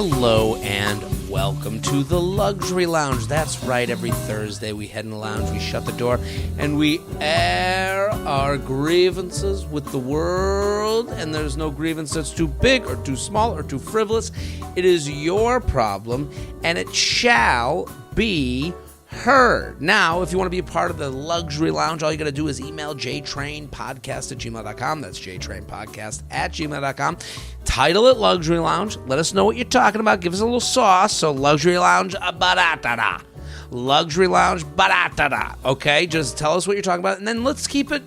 Hello and welcome to the Luxury Lounge. That's right, every Thursday we head in the lounge, we shut the door, and we air our grievances with the world. And there's no grievance that's too big or too small or too frivolous. It is your problem, and it shall be heard. Now, if you want to be a part of the Luxury Lounge, all you got to do is email jtrainpodcast@gmail.com. That's jtrainpodcast@gmail.com. Title it Luxury Lounge. Let us know what you're talking about. Give us a little sauce. So Luxury Lounge, ba-da-da-da. Luxury Lounge, ba-da-da-da. Okay, just tell us what you're talking about, and then let's keep it,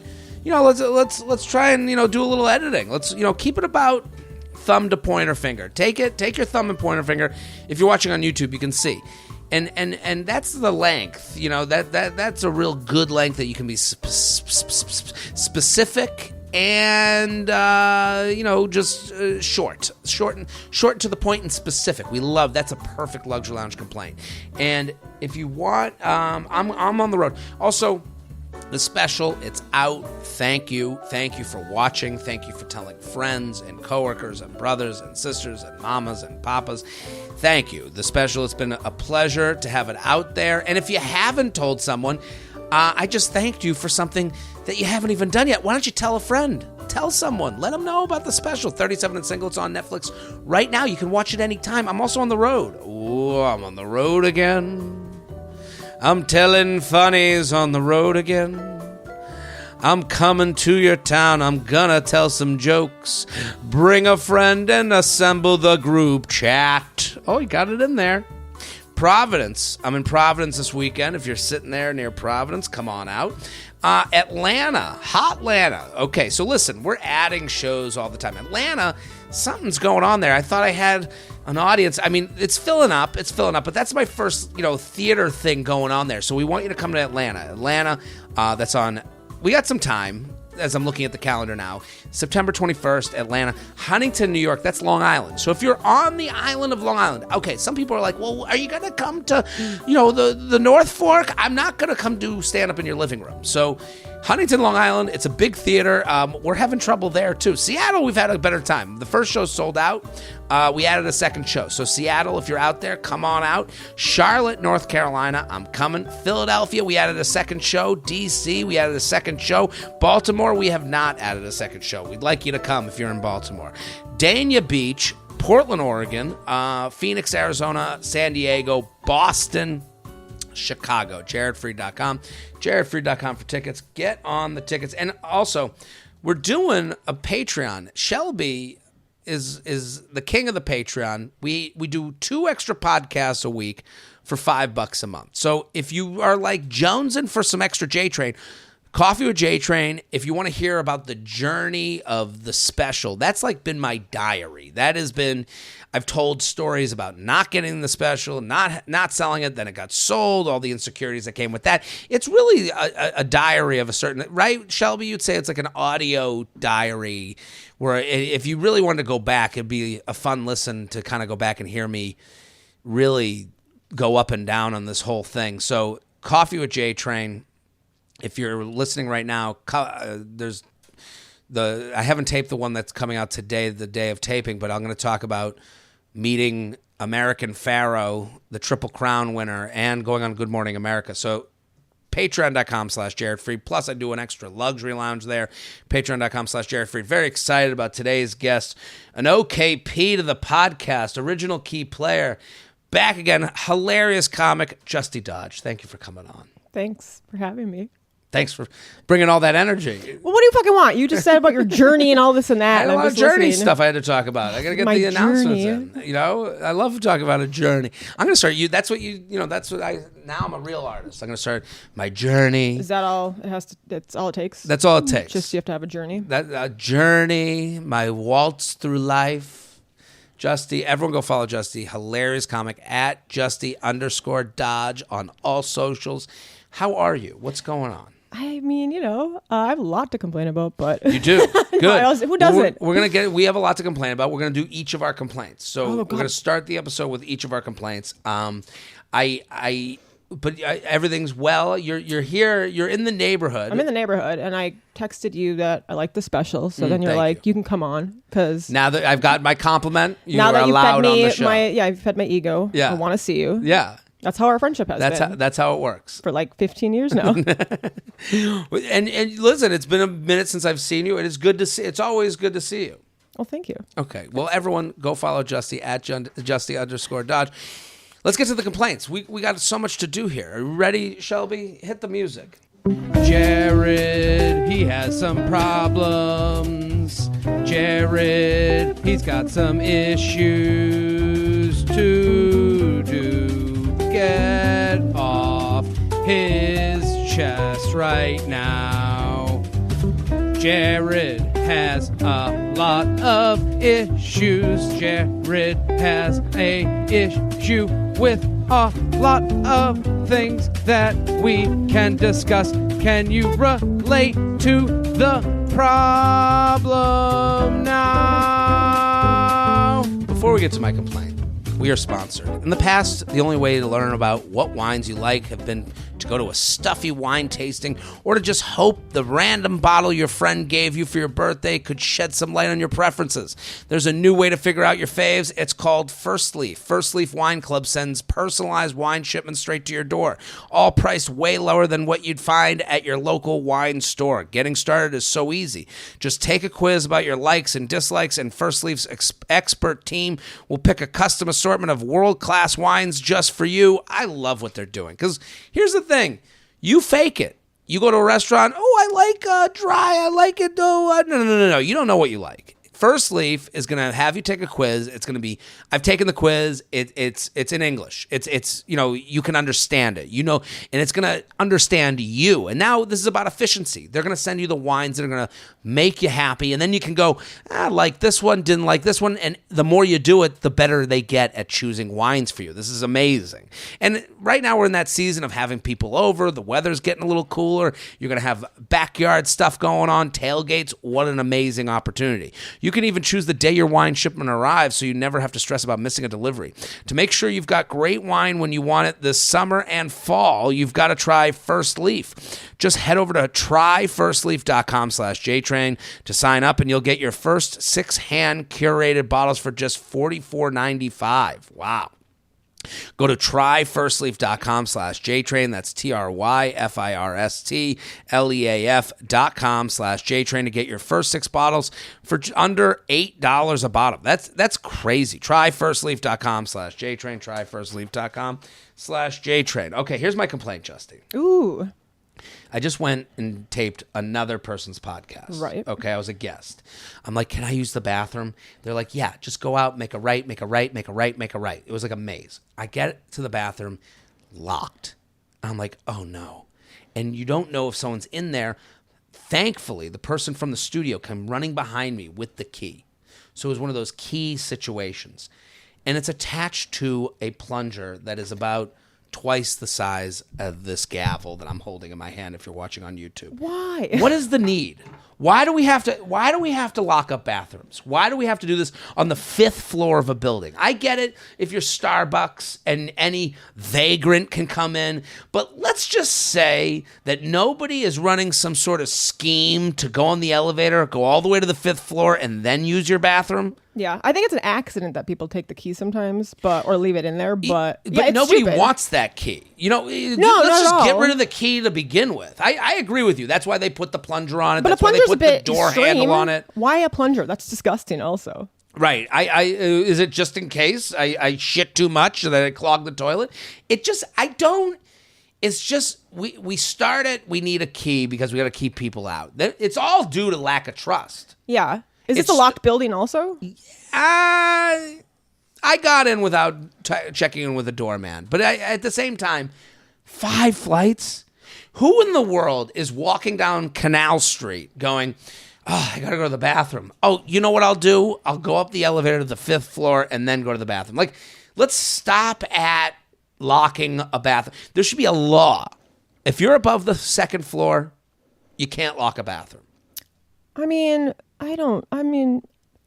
let's try and, do a little editing. Let's, keep it about thumb to pointer finger. Take your thumb and pointer finger. If you're watching on YouTube, you can see. And that's the length, that's a real good length that you can be specific and, just short to the point and specific. We love, that's a perfect Luxury Lounge complaint. And if you want, I'm on the road. Also, the special, it's out. Thank you for watching. Thank you for telling friends and coworkers and brothers and sisters and mamas and papas. Thank you. The special, it's been a pleasure to have it out there. And if you haven't told someone, I just thanked you for something that you haven't even done yet. Why don't you tell a friend? Tell someone. Let them know about the special. 37 and Single. It's on Netflix right now. You can watch it anytime. I'm also on the road. Ooh, I'm on the road again. I'm telling funnies on the road again. I'm coming to your town. I'm gonna tell some jokes. Bring a friend and assemble the group chat. Oh, you got it in there. Providence. I'm in Providence this weekend. If you're sitting there near Providence, come on out. Atlanta. Hotlanta. Okay, so listen, we're adding shows all the time. Atlanta, something's going on there. I thought I had an audience. I mean, it's filling up, but that's my first, theater thing going on there. So we want you to come to Atlanta. Atlanta, that's on, we got some time as I'm looking at the calendar now. September 21st, Atlanta. Huntington, New York, that's Long Island. So if you're on the island of Long Island, okay, some people are like, well, are you going to come to, the North Fork? I'm not going to come do stand-up in your living room. So Huntington, Long Island, it's a big theater. We're having trouble there, too. Seattle, we've had a better time. The first show sold out. We added a second show. So Seattle, if you're out there, come on out. Charlotte, North Carolina, I'm coming. Philadelphia, we added a second show. DC, we added a second show. Baltimore, we have not added a second show. We'd like you to come if you're in Baltimore. Dania Beach, Portland, Oregon, Phoenix, Arizona, San Diego, Boston, Chicago. JaredFreed.com. JaredFreed.com for tickets. Get on the tickets. And also, we're doing a Patreon. Shelby is the king of the Patreon. We do 2 extra podcasts a week for $5 a month. So if you are like jonesing for some extra JTrain, Coffee with JTrain, if you want to hear about the journey of the special, that's like been my diary. That has been, I've told stories about not getting the special, not selling it, then it got sold, all the insecurities that came with that. It's really a diary of a certain, right, Shelby? You'd say it's like an audio diary where if you really wanted to go back, it'd be a fun listen to kind of go back and hear me really go up and down on this whole thing. So Coffee with JTrain. If you're listening right now, I haven't taped the one that's coming out today, the day of taping, but I'm going to talk about meeting American Pharaoh, the Triple Crown winner, and going on Good Morning America. So patreon.com/JaredFreed. Plus, I do an extra Luxury Lounge there. Patreon.com/JaredFreed. Very excited about today's guest, an OKP to the podcast, original key player, back again, hilarious comic, Justy Dodge. Thank you for coming on. Thanks for having me. Thanks for bringing all that energy. Well, what do you fucking want? You just said about your journey and all this and that. I had a lot of journey stuff I had to talk about. I got to get the announcements in. I love to talk about a journey. I'm going to start that's what now I'm a real artist. I'm going to start my journey. Is that all that's all it takes? That's all it takes. Just you have to have a journey? A journey, my waltz through life. Justy, everyone go follow Justy. Hilarious comic at Justy_Dodge on all socials. How are you? What's going on? I mean, I have a lot to complain about, but you do. Good. Who doesn't? We have a lot to complain about. We're gonna do each of our complaints. So we're gonna start the episode with each of our complaints. but everything's well. You're here. You're in the neighborhood. I'm in the neighborhood, and I texted you that I like the special. So then you're like, you can come on because now that I've got my compliment, you now are that you allowed fed me on the show. you've fed my ego. Yeah. I want to see you. Yeah. That's how our friendship has been. That's how it works. For like 15 years now. And listen, it's been a minute since I've seen you. It's good to see. It's always good to see you. Well, thank you. Okay. Well, everyone, go follow Justy at Justy_Dodge. Let's get to the complaints. We got so much to do here. Are you ready, Shelby? Hit the music. Jared, he has some problems. Jared, he's got some issues to do. Get off his chest right now. Jared has a lot of issues. Jared has a issue with a lot of things that we can discuss. Can you relate to the problem now? Before we get to my complaint, we are sponsored. In the past, the only way to learn about what wines you like have been to go to a stuffy wine tasting or to just hope the random bottle your friend gave you for your birthday could shed some light on your preferences. There's a new way to figure out your faves. It's called First Leaf. First Leaf Wine Club sends personalized wine shipments straight to your door, all priced way lower than what you'd find at your local wine store. Getting started is so easy. Just take a quiz about your likes and dislikes, and First Leaf's expert team will pick a custom assortment of world-class wines just for you. I love what they're doing, because here's the thing. You fake it. You go to a restaurant, I like dry, I like it, no. You don't know what you like. First Leaf is going to have you take a quiz. It's going to be, I've taken the quiz. It's in English. It's you can understand it, and it's going to understand you. And now this is about efficiency. They're going to send you the wines that are going to make you happy. And then you can go, like this one, didn't like this one. And the more you do it, the better they get at choosing wines for you. This is amazing. And right now we're in that season of having people over. The weather's getting a little cooler. You're going to have backyard stuff going on, tailgates. What an amazing opportunity. You can even choose the day your wine shipment arrives so you never have to stress about missing a delivery. To make sure you've got great wine when you want it this summer and fall, you've got to try First Leaf. Just head over to tryfirstleaf.com/JTrain to sign up, and you'll get your first 6 hand-curated bottles for just $44.95. Wow. Go to tryfirstleaf.com/JTrain. That's tryfirstleaf.com/JTrain to get your first 6 bottles for under $8 a bottle. That's crazy. Tryfirstleaf.com/JTrain. Tryfirstleaf.com/JTrain. Okay, here's my complaint, Justy. Ooh. I just went and taped another person's podcast. Right. Okay, I was a guest. I'm like, can I use the bathroom? They're like, yeah, just go out, make a right, make a right, make a right, make a right. It was like a maze. I get to the bathroom, locked. I'm like, oh no. And you don't know if someone's in there. Thankfully, the person from the studio came running behind me with the key. So it was one of those key situations. And it's attached to a plunger that is about twice the size of this gavel that I'm holding in my hand if you're watching on YouTube. Why? What is the need? Why do we have to lock up bathrooms? Why do we have to do this on the 5th floor of a building? I get it if you're Starbucks and any vagrant can come in, but let's just say that nobody is running some sort of scheme to go on the elevator, go all the way to the 5th floor, and then use your bathroom. Yeah, I think it's an accident that people take the key sometimes, or leave it in there. But yeah, it's nobody stupid. wants that key. No, let's not just at get all. rid of the key to begin with. I agree with you. That's why they put the plunger on it. But That's a why they plunger's put a bit the door extreme. handle on it. Why a plunger? That's disgusting. Also, right. Is it just in case I shit too much so that I clog the toilet? It's just we start it. We need a key because we got to keep people out. It's all due to lack of trust. yeah. Is this a locked building also? I got in without checking in with a doorman. But at the same time, 5 flights? Who in the world is walking down Canal Street going, I got to go to the bathroom. Oh, you know what I'll do? I'll go up the elevator to the 5th floor and then go to the bathroom. Like, let's stop at locking a bathroom. There should be a law. If you're above the 2nd floor, you can't lock a bathroom.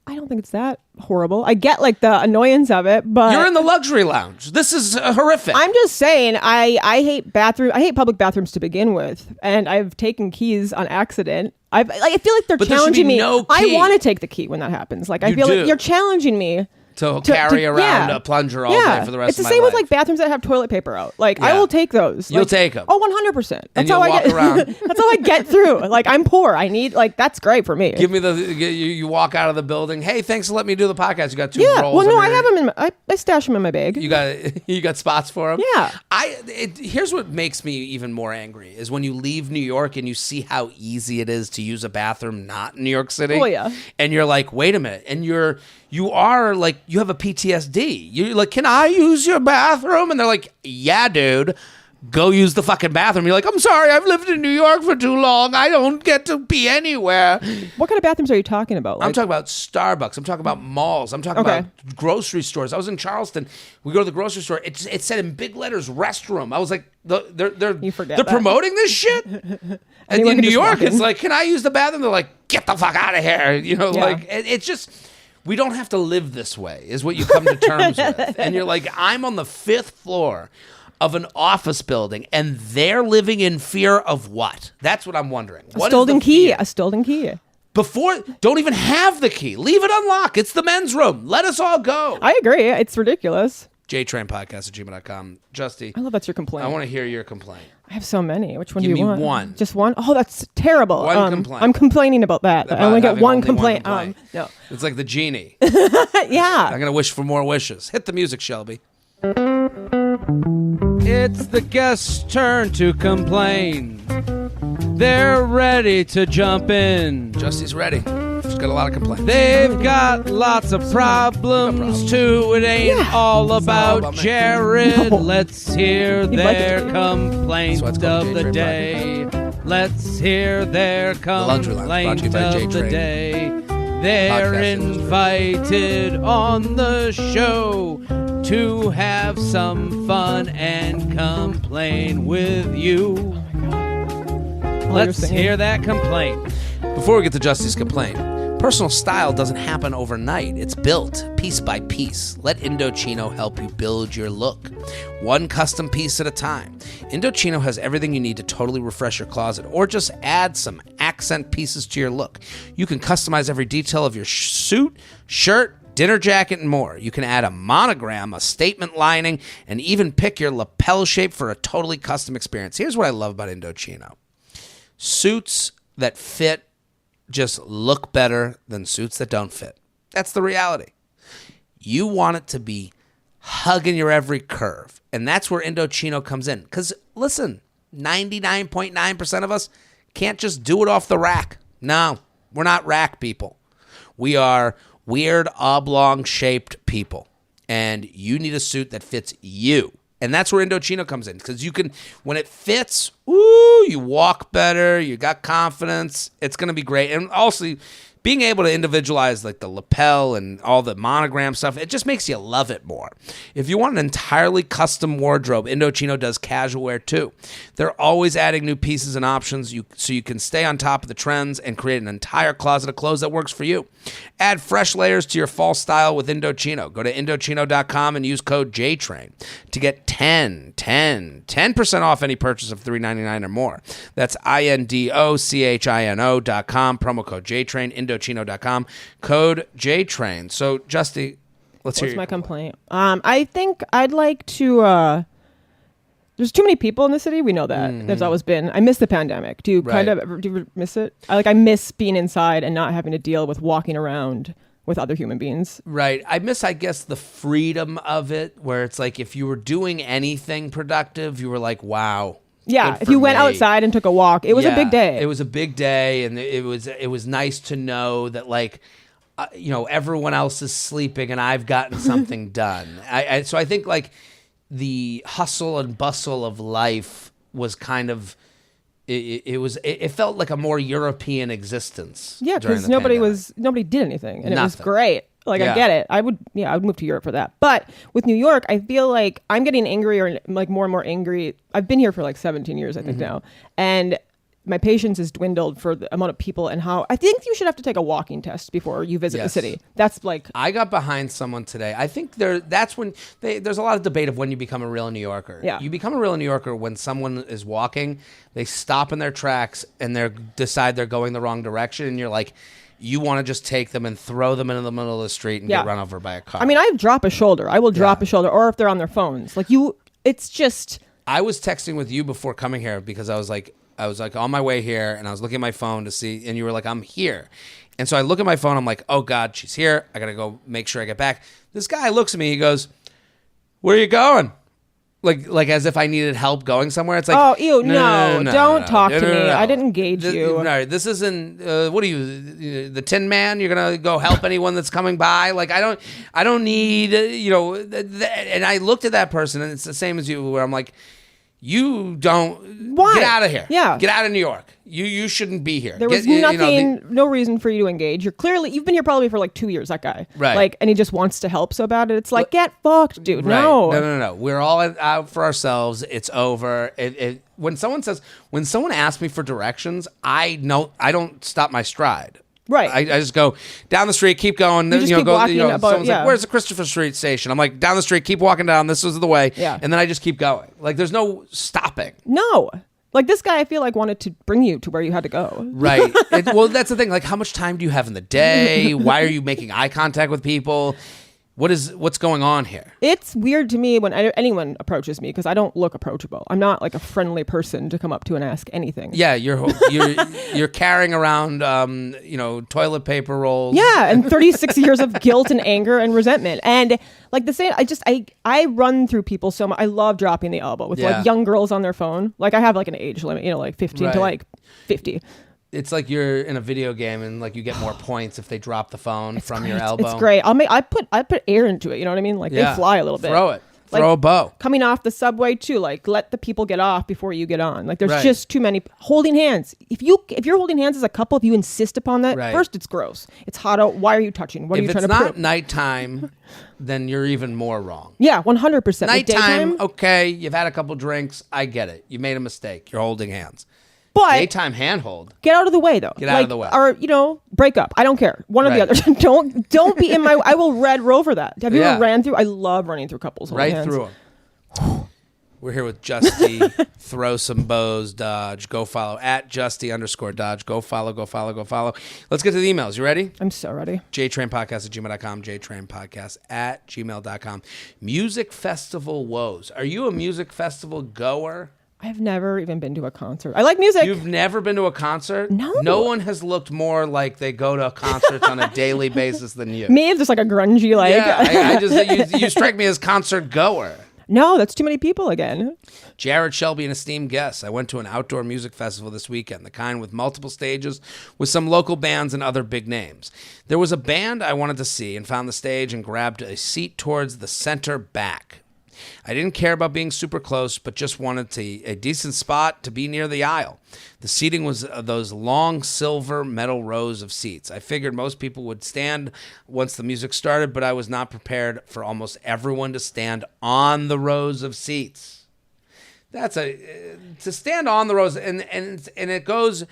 I don't think it's that horrible. I get like the annoyance of it, but you're in the luxury lounge. This is horrific. I'm just saying, I hate public bathrooms to begin with, and I've taken keys on accident. I feel like they're challenging me. No key. I want to take the key when that happens. Like I feel like you're challenging me. To carry around a plunger all day for the rest of my life. It's the same with like bathrooms that have toilet paper out. Like I will take those. You'll take them. Oh, 100%. That's how I get around. That's how I get through. Like I'm poor. I need that's great for me. Give me you walk out of the building. Hey, thanks for letting me do the podcast. You got 2 rolls. Well, no, I have them I stash them in my bag. You got spots for them? Yeah. Here's what makes me even more angry is when you leave New York and you see how easy it is to use a bathroom not in New York City. Oh yeah. And you're like, wait a minute, and you are like, you have a PTSD. You're like, can I use your bathroom? And they're like, yeah, dude, go use the fucking bathroom. You're like, I'm sorry, I've lived in New York for too long. I don't get to pee anywhere. What kind of bathrooms are you talking about? I'm talking about Starbucks. I'm talking about malls. I'm talking about grocery stores. I was in Charleston. We go to the grocery store. It said in big letters, restroom. I was like, they're promoting this shit? And in New York, it's like, can I use the bathroom? They're like, get the fuck out of here. Like, it's just... We don't have to live this way, is what you come to terms with. And you're like, I'm on the 5th floor of an office building, and they're living in fear of what? That's what I'm wondering. A stolen key. Don't even have the key. Leave it unlocked. It's the men's room. Let us all go. I agree. It's ridiculous. JTrainPodcast@gmail.com. Justy. I love that's your complaint. I want to hear your complaint. I have so many. Which one do you want? Give me one. Just one? Oh, that's terrible. One complaint. I'm complaining about that. I only get one complaint. No. It's like the genie. Yeah. I'm going to wish for more wishes. Hit the music, Shelby. It's the guest's turn to complain. They're ready to jump in. Justy's ready. She's got a lot of complaints. They've got lots of problems too. It ain't all about Jared. No. Let's hear their complaint of the day. Let's hear their complaint of the day. They're invited on the show to have some fun and complain with you. Let's hear that complaint. Before we get to Justy's complaint, personal style doesn't happen overnight. It's built piece by piece. Let Indochino help you build your look, one custom piece at a time. Indochino has everything you need to totally refresh your closet or just add some accent pieces to your look. You can customize every detail of your suit, shirt, dinner jacket, and more. You can add a monogram, a statement lining, and even pick your lapel shape for a totally custom experience. Here's what I love about Indochino. Suits that fit just look better than suits that don't fit. That's the reality. You want it to be hugging your every curve, and that's where Indochino comes in. Because, listen, 99.9% of us can't just do it off the rack. No, we're not rack people. We are weird, oblong-shaped people, and you need a suit that fits you. And that's where Indochino comes in, because you can, when it fits, you walk better, you got confidence, it's going to be great. And also, being able to individualize like the lapel and all the monogram stuff, it just makes you love it more. If you want an entirely custom wardrobe, Indochino does casual wear too. They're always adding new pieces and options so you can stay on top of the trends and create an entire closet of clothes that works for you. Add fresh layers to your fall style with Indochino. Go to Indochino.com and use code JTrain to get 10% off any purchase of $3.99 or more. That's INDOCHINO.com, promo code JTrain, Indochino.com, code JTrain. So, Justy, let's hear my complaint. I think I'd like to... there's too many people in the city. We know that. Mm-hmm. There's always been. I miss the pandemic. Do you do you miss it? I miss being inside and not having to deal with walking around with other human beings. Right. I miss, I guess, the freedom of it, where it's like if you were doing anything productive, you were like, wow. Yeah, if you went outside and took a walk, it was a big day. It was a big day, and it was nice to know that, like, everyone else is sleeping and I've gotten something done. So I think, like, the hustle and bustle of life was kind of it felt like a more European existence. Yeah, because nobody did anything, and it was great. Like, I get it. I would move to Europe for that. But with New York, I feel like I'm getting angry, or like more and more angry. I've been here for like 17 years, I think now, and my patience has dwindled for the amount of people and how I think you should have to take a walking test before you visit the city. That's like I got behind someone today. I think that's when there's a lot of debate of when you become a real New Yorker. Yeah. You become a real New Yorker when someone is walking, they stop in their tracks and they decide they're going the wrong direction, and you're like, you want to just take them and throw them into the middle of the street and get run over by a car. I mean, I drop a shoulder. I will drop a shoulder, or if they're on their phones. Like it's just. I was texting with you before coming here because I was like on my way here and I was looking at my phone to see, and you were like, I'm here. And so I look at my phone. I'm like, oh God, she's here. I got to go make sure I get back. This guy looks at me. He goes, where are you going? Like as if I needed help going somewhere. It's like, oh, ew, no, don't talk to me. No. I didn't engage you. No, this isn't, what are you, the Tin Man? You're going to go help anyone that's coming by? Like, I don't need, and I looked at that person, and it's the same as you, where I'm like, you don't. Why? Get out of here. Yeah. Get out of New York. You shouldn't be here. There was no reason for you to engage. You've been here probably for like 2 years, that guy. Right. Like, and he just wants to help so bad. It's like, get fucked, dude. Right. No. No. We're all out for ourselves. It's over. When someone asks me for directions, I don't stop my stride. Right. I just go down the street, keep going. You just keep walking someone's like, where's the Christopher Street station? I'm like, down the street, keep walking down. This is the way. Yeah. And then I just keep going. Like, there's no stopping. No. Like, this guy, I feel like, wanted to bring you to where you had to go. Right. Well, that's the thing. Like, how much time do you have in the day? Why are you making eye contact with people? What's going on here? It's weird to me when anyone approaches me because I don't look approachable. I'm not like a friendly person to come up to and ask anything. Yeah, you're carrying around toilet paper rolls. Yeah, and 36 years of guilt and anger and resentment. And like the same, I run through people so much. I love dropping the elbow with like young girls on their phone. Like I have like an age limit, like 15 to like 50. It's like you're in a video game and like you get more points if they drop the phone from your elbow. It's great. I put air into it. You know what I mean? Like they fly a little bit. Throw it. Like, throw a bow. Coming off the subway too. Like let the people get off before you get on. Like there's just too many holding hands. If you're holding hands as a couple, if you insist upon that, first it's gross. It's hot out. Why are you touching? What are you trying to prove? If it's not nighttime, then you're even more wrong. Yeah, 100%. Nighttime, okay. You've had a couple drinks. I get it. You made a mistake. You're holding hands. But daytime handhold. Get out of the way, though. Get out of the way. Or, break up. I don't care. One or the other. Don't be in my... I will Red Rover that. Have you ever ran through... I love running through couples. Right through them. We're here with Justy. Throw some bows, dodge. Go follow. @Justy_Dodge. Go follow. Let's get to the emails. You ready? I'm so ready. JTrainPodcast@gmail.com. JTrainPodcast@gmail.com. Music festival woes. Are you a music festival goer? I've never even been to a concert. I like music. You've never been to a concert? No. No one has looked more like they go to concerts on a daily basis than you. Me, just like a grungy, like... Yeah, you strike me as concert goer. No, that's too many people again. Jared Shelby, an esteemed guest. I went to an outdoor music festival this weekend, the kind with multiple stages with some local bands and other big names. There was a band I wanted to see and found the stage and grabbed a seat towards the center back. I didn't care about being super close, but just wanted a decent spot to be near the aisle. The seating was those long silver metal rows of seats. I figured most people would stand once the music started, but I was not prepared for almost everyone to stand on the rows of seats. To stand on the rows, and it goes...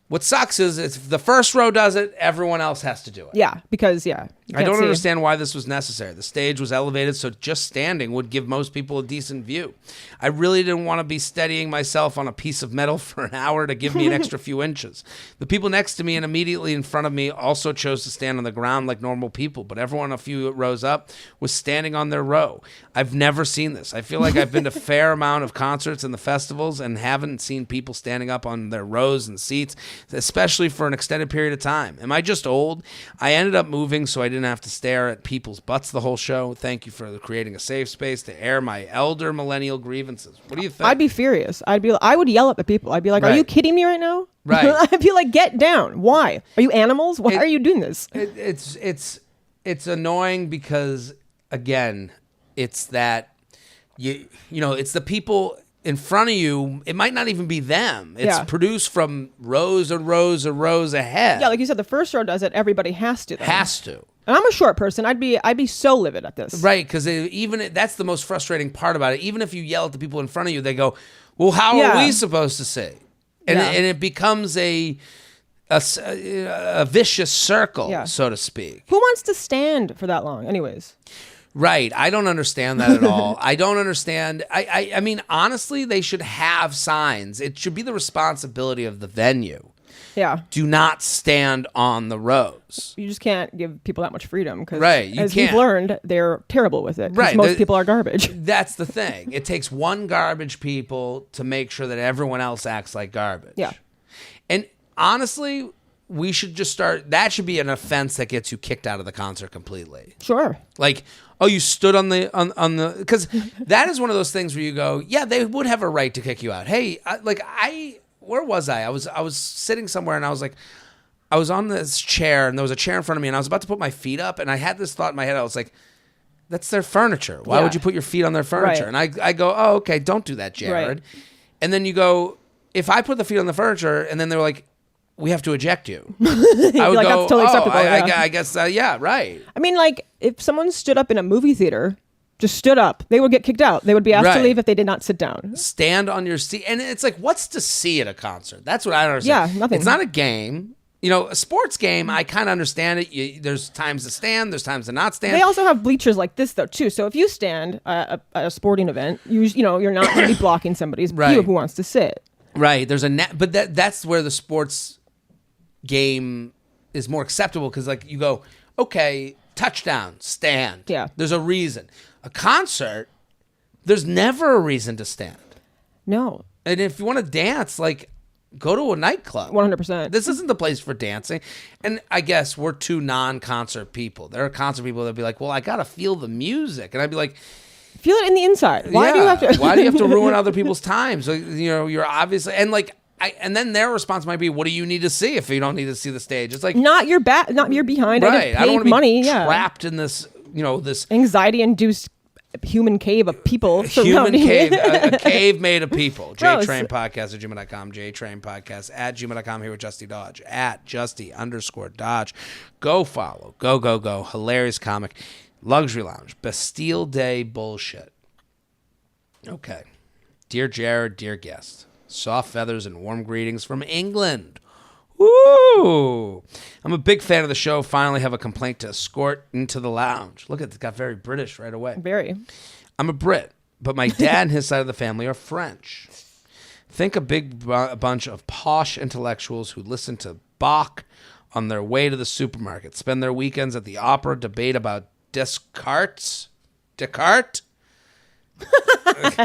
What sucks is if the first row does it, everyone else has to do it. Yeah, because, I don't understand why this was necessary. The stage was elevated, so just standing would give most people a decent view. I really didn't want to be steadying myself on a piece of metal for an hour to give me an extra few inches. The people next to me and immediately in front of me also chose to stand on the ground like normal people, but everyone a few rows up was standing on their row. I've never seen this. I feel like I've been to a fair amount of concerts and the festivals and haven't seen people standing up on their rows and seats, especially for an extended period of time. Am I just old? I ended up moving so I didn't have to stare at people's butts the whole show. Thank you for creating a safe space to air my elder millennial grievances. What do you think? I'd be furious. I would yell at the people. I'd be like, are you kidding me right now? Right. I'd be like, get down. Why? Are you animals? Why are you doing this? It's annoying because, again, it's that, it's the people... in front of you, it might not even be them. It's produced from rows and rows and rows ahead. Yeah, like you said, the first row does it. Everybody has to. Then. Has to. And I'm a short person. I'd be so livid at this. Right, because that's the most frustrating part about it. Even if you yell at the people in front of you, they go, well, how are we supposed to see? And, Yeah. and it becomes a vicious circle, so to speak. Who wants to stand for that long anyways? Right. I don't understand that at all. I don't understand. I mean, honestly, they should have signs. It should be the responsibility of the venue. Yeah. Do not stand on the rows. You just can't give people that much freedom because, you as can't. we've learned, they're terrible with it. Right. Most people are garbage. That's the thing. It takes one garbage people to make sure that everyone else acts like garbage. Yeah. And honestly, we should just start. That should be an offense that gets you kicked out of the concert completely. Sure. Like, oh, you stood on the because that is one of those things where you go, yeah, they would have a right to kick you out. Hey, where was I? I was sitting somewhere and I was like, I was on this chair and there was a chair in front of me and I was about to put my feet up and I had this thought in my head. I was like, that's their furniture. Why would you put your feet on their furniture? Right. And I go, oh, okay, don't do that, Jared. Right. And then you go, if I put the feet on the furniture and then they're like, we have to eject you. I would like, go, that's totally acceptable. I guess, yeah, right. I mean, like, if someone stood up in a movie theater, just stood up, they would get kicked out. They would be asked to leave if they did not sit down. Stand on your seat. And it's like, what's to see at a concert? That's what I don't understand. Yeah, nothing. It's not a game. You know, a sports game, I kind of understand it. There's times to stand, there's times to not stand. They also have bleachers like this, though, too. So if you stand at a sporting event, you're not going to be blocking somebody's view who wants to sit. Right. There's a net, but that's where the sports game is more acceptable because, like, you go, okay, touchdown, stand. Yeah. There's a reason. A concert, there's never a reason to stand. No. And if you want to dance, like, go to a nightclub. 100%. This isn't the place for dancing. And I guess we're two non-concert people. There are concert people that'd be like, well, I got to feel the music. And I'd be like, feel it in the inside. Why do you have to? Why do you have to ruin other people's time? So, you know, you're obviously, and like, and then their response might be, what do you need to see if you don't need to see the stage? It's like, not your behind. Right. I don't want to be money, trapped in this, you know, this anxiety-induced human cave of people. Human cave, a cave made of people. Gross. JTrain podcast at gmail.com. JTrain podcast at gmail.com. Here with Justy Dodge at Justy_Dodge. Go follow. Go. Hilarious comic. Luxury Lounge. Bastille Day bullshit. Okay. Dear Jared, dear guest. Soft feathers and warm greetings from England. Woo! I'm a big fan of the show. Finally have a complaint to escort into the lounge. Look, it got very British right away. Very. I'm a Brit, but my dad and his side of the family are French. Think a big bunch of posh intellectuals who listen to Bach on their way to the supermarket, spend their weekends at the opera, debate about Descartes?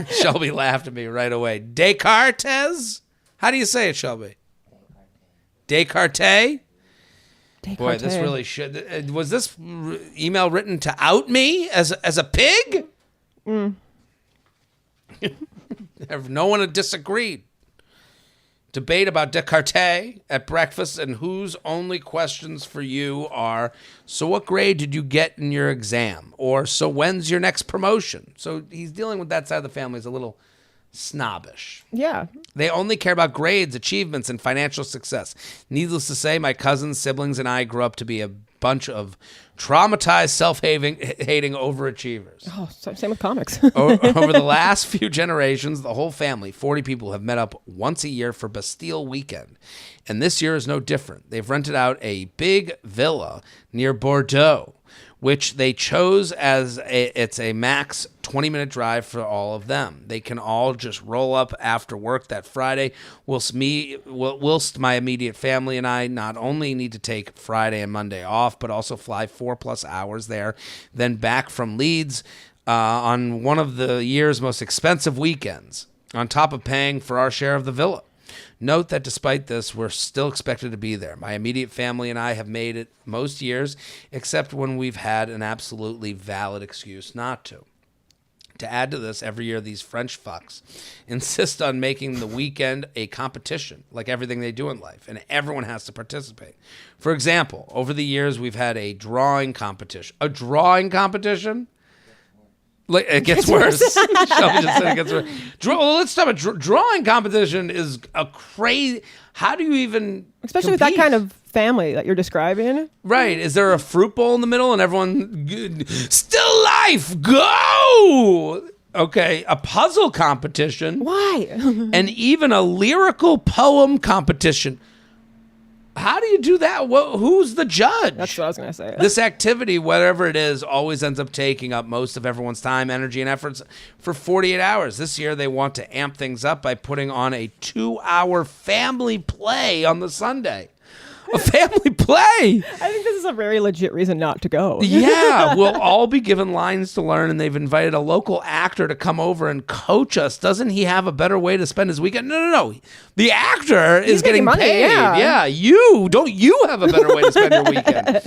Shelby laughed at me right away. Descartes? How do you say it, Shelby? Descartes? Boy, this really should. Was this email written to out me as a pig? No one had disagreed. Debate about Descartes at breakfast, and whose only questions for you are, so what grade did you get in your exam? Or, so when's your next promotion? So he's dealing with that side of the family is a little snobbish. Yeah. They only care about grades, achievements, and financial success. Needless to say, my cousins, siblings, and I grew up to be a bunch of traumatized, self-hating overachievers. Oh, same with comics. Over the last few generations, the whole family, 40 people, have met up once a year for Bastille Weekend. And this year is no different. They've rented out a big villa near Bordeaux, which they chose as it's a max 20-minute drive for all of them. They can all just roll up after work that Friday, whilst my immediate family and I not only need to take Friday and Monday off, but also fly 4+ hours there, then back from Leeds on one of the year's most expensive weekends, on top of paying for our share of the villa. Note that despite this, we're still expected to be there. My immediate family and I have made it most years, except when we've had an absolutely valid excuse not to. To add to this, every year these French fucks insist on making the weekend a competition, like everything they do in life, and everyone has to participate. For example, over the years, we've had a drawing competition. A drawing competition? Like, it gets worse. Shelby just said it gets worse. Let's stop it. Drawing competition is a crazy. How do you even? Especially compete? with that kind of family that you're describing. Right. Is there a fruit bowl in the middle and everyone still life? Go! Okay, a puzzle competition. Why? And even a lyrical poem competition. How do you do that? Who's the judge? That's what I was going to say. This activity, whatever it is, always ends up taking up most of everyone's time, energy, and efforts for 48 hours. This year, they want to amp things up by putting on a 2-hour family play on the Sunday. A family play. I think this is a very legit reason not to go. Yeah, we'll all be given lines to learn, and they've invited a local actor to come over and coach us. Doesn't he have a better way to spend his weekend? No. The actor is getting money, paid. yeah. Don't you have a better way to spend your weekend?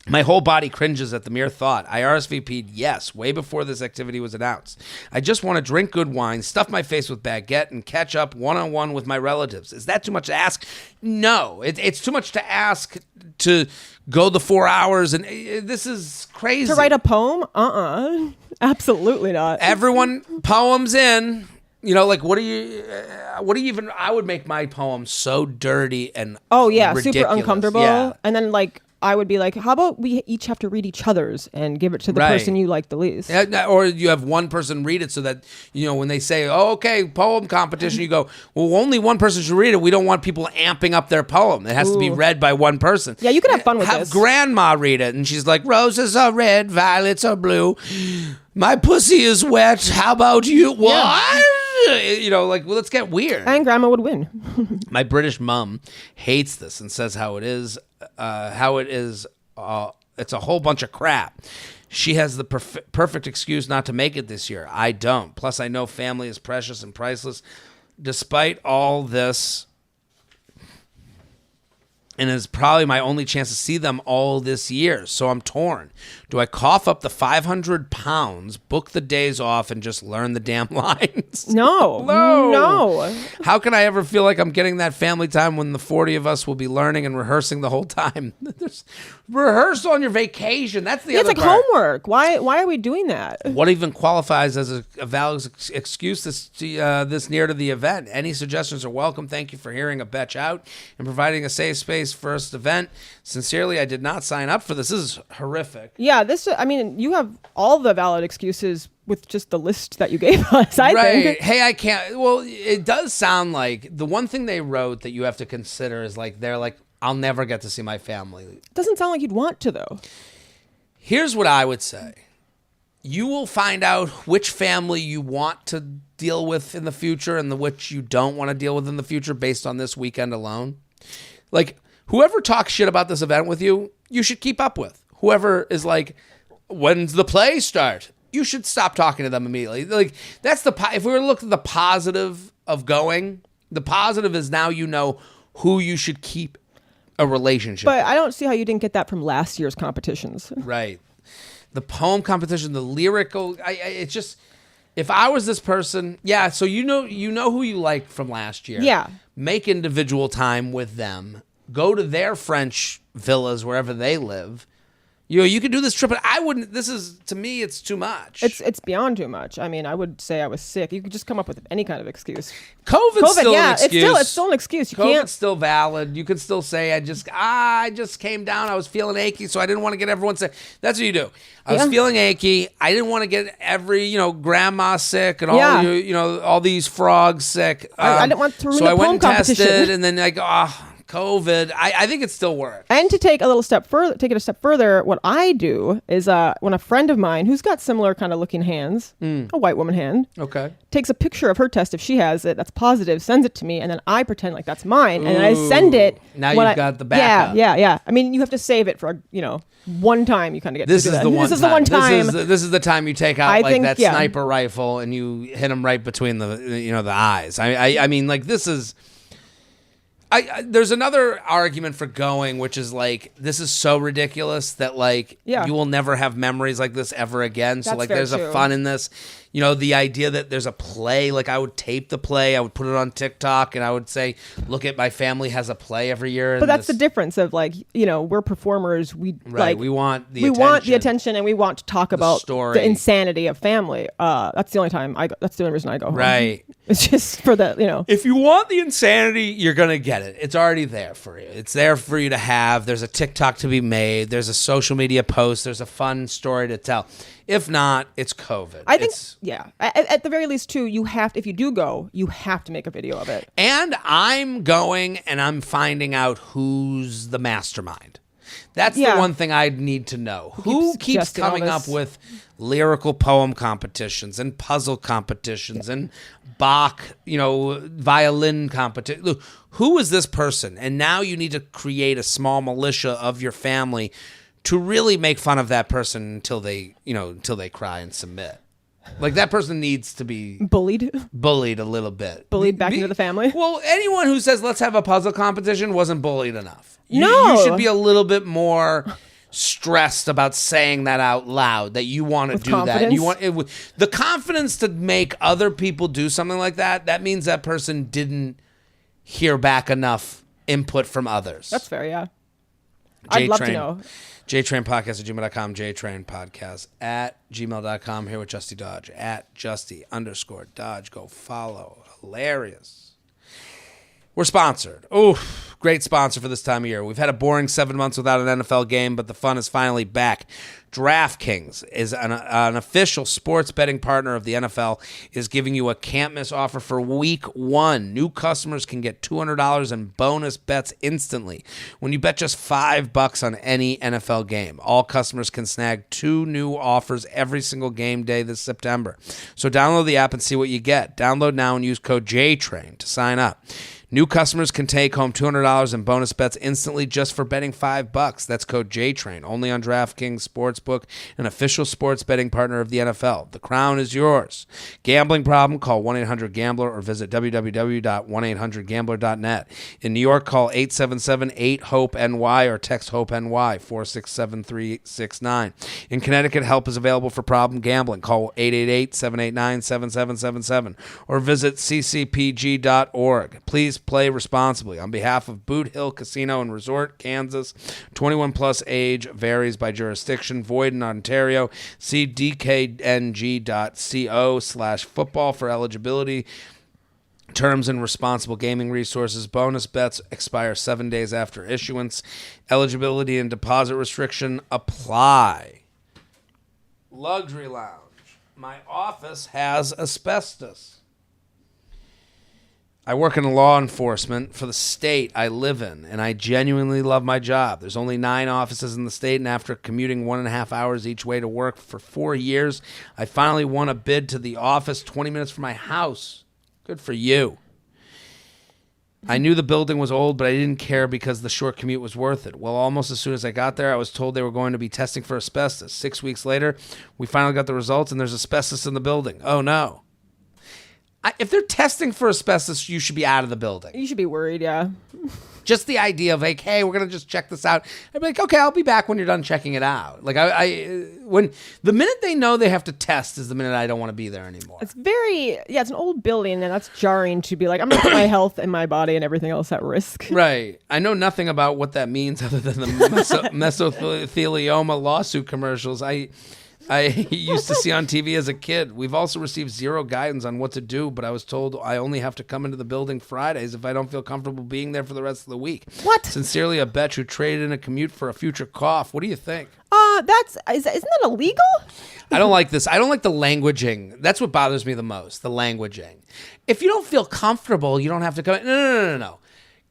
My whole body cringes at the mere thought. I RSVP'd yes, way before this activity was announced. I just want to drink good wine, stuff my face with baguette, and catch up one-on-one with my relatives. Is that too much to ask? No, it's too much to ask to go the 4 hours, and this is crazy. To write a poem? Absolutely not. Everyone, poems in. What do you even, I would make my poem so dirty and ridiculous. Super uncomfortable. Yeah. And then I would be like, how about we each have to read each other's and give it to the person you like the least? Or you have one person read it so that, when they say, okay, poem competition, you go, well, only one person should read it. We don't want people amping up their poem. It has to be read by one person. Yeah, you can have fun with this. Have grandma read it. And she's like, roses are red, violets are blue. My pussy is wet. How about you? What? Let's get weird. And grandma would win. My British mom hates this and says it's a whole bunch of crap. She has the perfect excuse not to make it this year. I don't. Plus, I know family is precious and priceless. Despite all this, and is probably my only chance to see them all this year. So I'm torn. Do I cough up the 500 pounds, book the days off, and just learn the damn lines? No. How can I ever feel like I'm getting that family time when the 40 of us will be learning and rehearsing the whole time? Rehearse on your vacation. That's the other part. It's like homework. Why are we doing that? What even qualifies as a valid excuse this near to the event? Any suggestions are welcome. Thank you for hearing a betch out and providing a safe space first event. Sincerely, I did not sign up for this. This is horrific. Yeah, you have all the valid excuses with just the list that you gave us, I think. Hey, I can't. Well, it does sound like the one thing they wrote that you have to consider is they're like, I'll never get to see my family. It doesn't sound like you'd want to, though. Here's what I would say. You will find out which family you want to deal with in the future and which you don't want to deal with in the future based on this weekend alone. Whoever talks shit about this event with you, you should keep up with. Whoever is like, when's the play start? You should stop talking to them immediately. That's if we were to look at the positive of going, the positive is now you know who you should keep a relationship But with. I don't see how you didn't get that from last year's competitions. Right. The poem competition, the lyrical, it's just, if I was this person, so you know who you like from last year. Yeah. Make individual time with them. Go to their French villas wherever they live. You could do this trip, but I wouldn't. To me, it's too much. It's beyond too much. I mean, I would say I was sick. You could just come up with any kind of excuse. COVID's still an excuse. It's still an excuse. COVID's still valid. You can still say, I just came down. I was feeling achy, so I didn't want to get everyone sick. That's what you do. I was feeling achy. I didn't want to get every, grandma sick and all, all these frogs sick. I didn't want to ruin so the I went poem and competition. tested, and then COVID. I think it still works. And to take it a step further, what I do is when a friend of mine who's got similar kind of looking hands, a white woman hand, takes a picture of her test if she has it that's positive, sends it to me, and then I pretend like that's mine, and then I send it. Now you've got the backup. Yeah. I mean, you have to save it for one time. You kind of get this to do is that. the one. This is the one time. This is the time you take out that sniper rifle and you hit them right between the eyes. I mean, this is. There's another argument for going, which is this is so ridiculous that you will never have memories like this ever again. So there's a fun in this. The idea that there's a play, I would tape the play, I would put it on TikTok, and I would say, look at my family has a play every year. But that's the difference of we're performers. We want the attention, and we want to talk about the insanity of family. That's the only time that's the only reason I go home. Right. It's just for the If you want the insanity, you're gonna get it. It's already there for you. It's there for you to have. There's a TikTok to be made. There's a social media post. There's a fun story to tell. If not, it's COVID. Yeah. At the very least, too, you have to, if you do go, you have to make a video of it. And I'm going and I'm finding out who's the mastermind. That's the one thing I need to know. Who keeps coming up with lyrical poem competitions and puzzle competitions and Bach, violin competition? Look, who is this person? And now you need to create a small militia of your family to really make fun of that person until they cry and submit. Like, that person needs to be bullied a little bit. Bullied back into the family. Well, anyone who says let's have a puzzle competition wasn't bullied enough. No. You should be a little bit more stressed about saying that out loud, that you want to do confidence. that. You want the confidence to make other people do something like that. That means that person didn't hear back enough input from others. That's fair, yeah. I'd love to know. JTrainPodcast@gmail.com, JTrainPodcast @gmail.com. Here with Justy Dodge @Justy_Dodge. Go follow. Hilarious. We're sponsored. Oof, great sponsor for this time of year. We've had a boring 7 months without an NFL game, but the fun is finally back. DraftKings is an official sports betting partner of the NFL, is giving you a can't-miss offer for Week 1. New customers can get $200 in bonus bets instantly when you bet just $5 on any NFL game. All customers can snag 2 new offers every single game day this September. So download the app and see what you get. Download now and use code JTRAIN to sign up. New customers can take home $200 in bonus bets instantly just for betting $5. That's code JTRAIN, only on DraftKings Sportsbook, an official sports betting partner of the NFL. The crown is yours. Gambling problem? Call 1-800-GAMBLER or visit www.1800gambler.net. In New York, call 877-8-HOPE-NY or text HOPE-NY 467-369. In Connecticut, help is available for problem gambling. Call 888-789-7777 or visit ccpg.org. Please play responsibly. On behalf of Boot Hill Casino and Resort, Kansas, 21 plus age, varies by jurisdiction, void in Ontario. See dkng.co/football for eligibility, terms, and responsible gaming resources. Bonus bets expire 7 days after issuance. Eligibility and deposit restriction apply. Luxury Lounge. My office has asbestos. I work in law enforcement for the state I live in, and I genuinely love my job. There's only 9 offices in the state, and after commuting 1.5 hours each way to work for 4 years, I finally won a bid to the office 20 minutes from my house. Good for you. I knew the building was old, but I didn't care because the short commute was worth it. Well, almost as soon as I got there, I was told they were going to be testing for asbestos. 6 weeks later, we finally got the results, and there's asbestos in the building. Oh, no. If they're testing for asbestos, you should be out of the building. You should be worried, yeah. Just the idea of like, hey, we're going to just check this out. I'd be like, okay, I'll be back when you're done checking it out. Like when the minute they know they have to test is the minute I don't want to be there anymore. It's it's an old building, and that's jarring to be like, I'm going to put my health and my body and everything else at risk. Right. I know nothing about what that means other than the mesothelioma lawsuit commercials I used to see on TV as a kid. We've also received zero guidance on what to do, but I was told I only have to come into the building Fridays if I don't feel comfortable being there for the rest of the week. What? Sincerely, a betch who traded in a commute for a future cough. What do you think? Isn't that illegal? I don't like this. I don't like the languaging. That's what bothers me the most, the languaging. If you don't feel comfortable, you don't have to come in. No.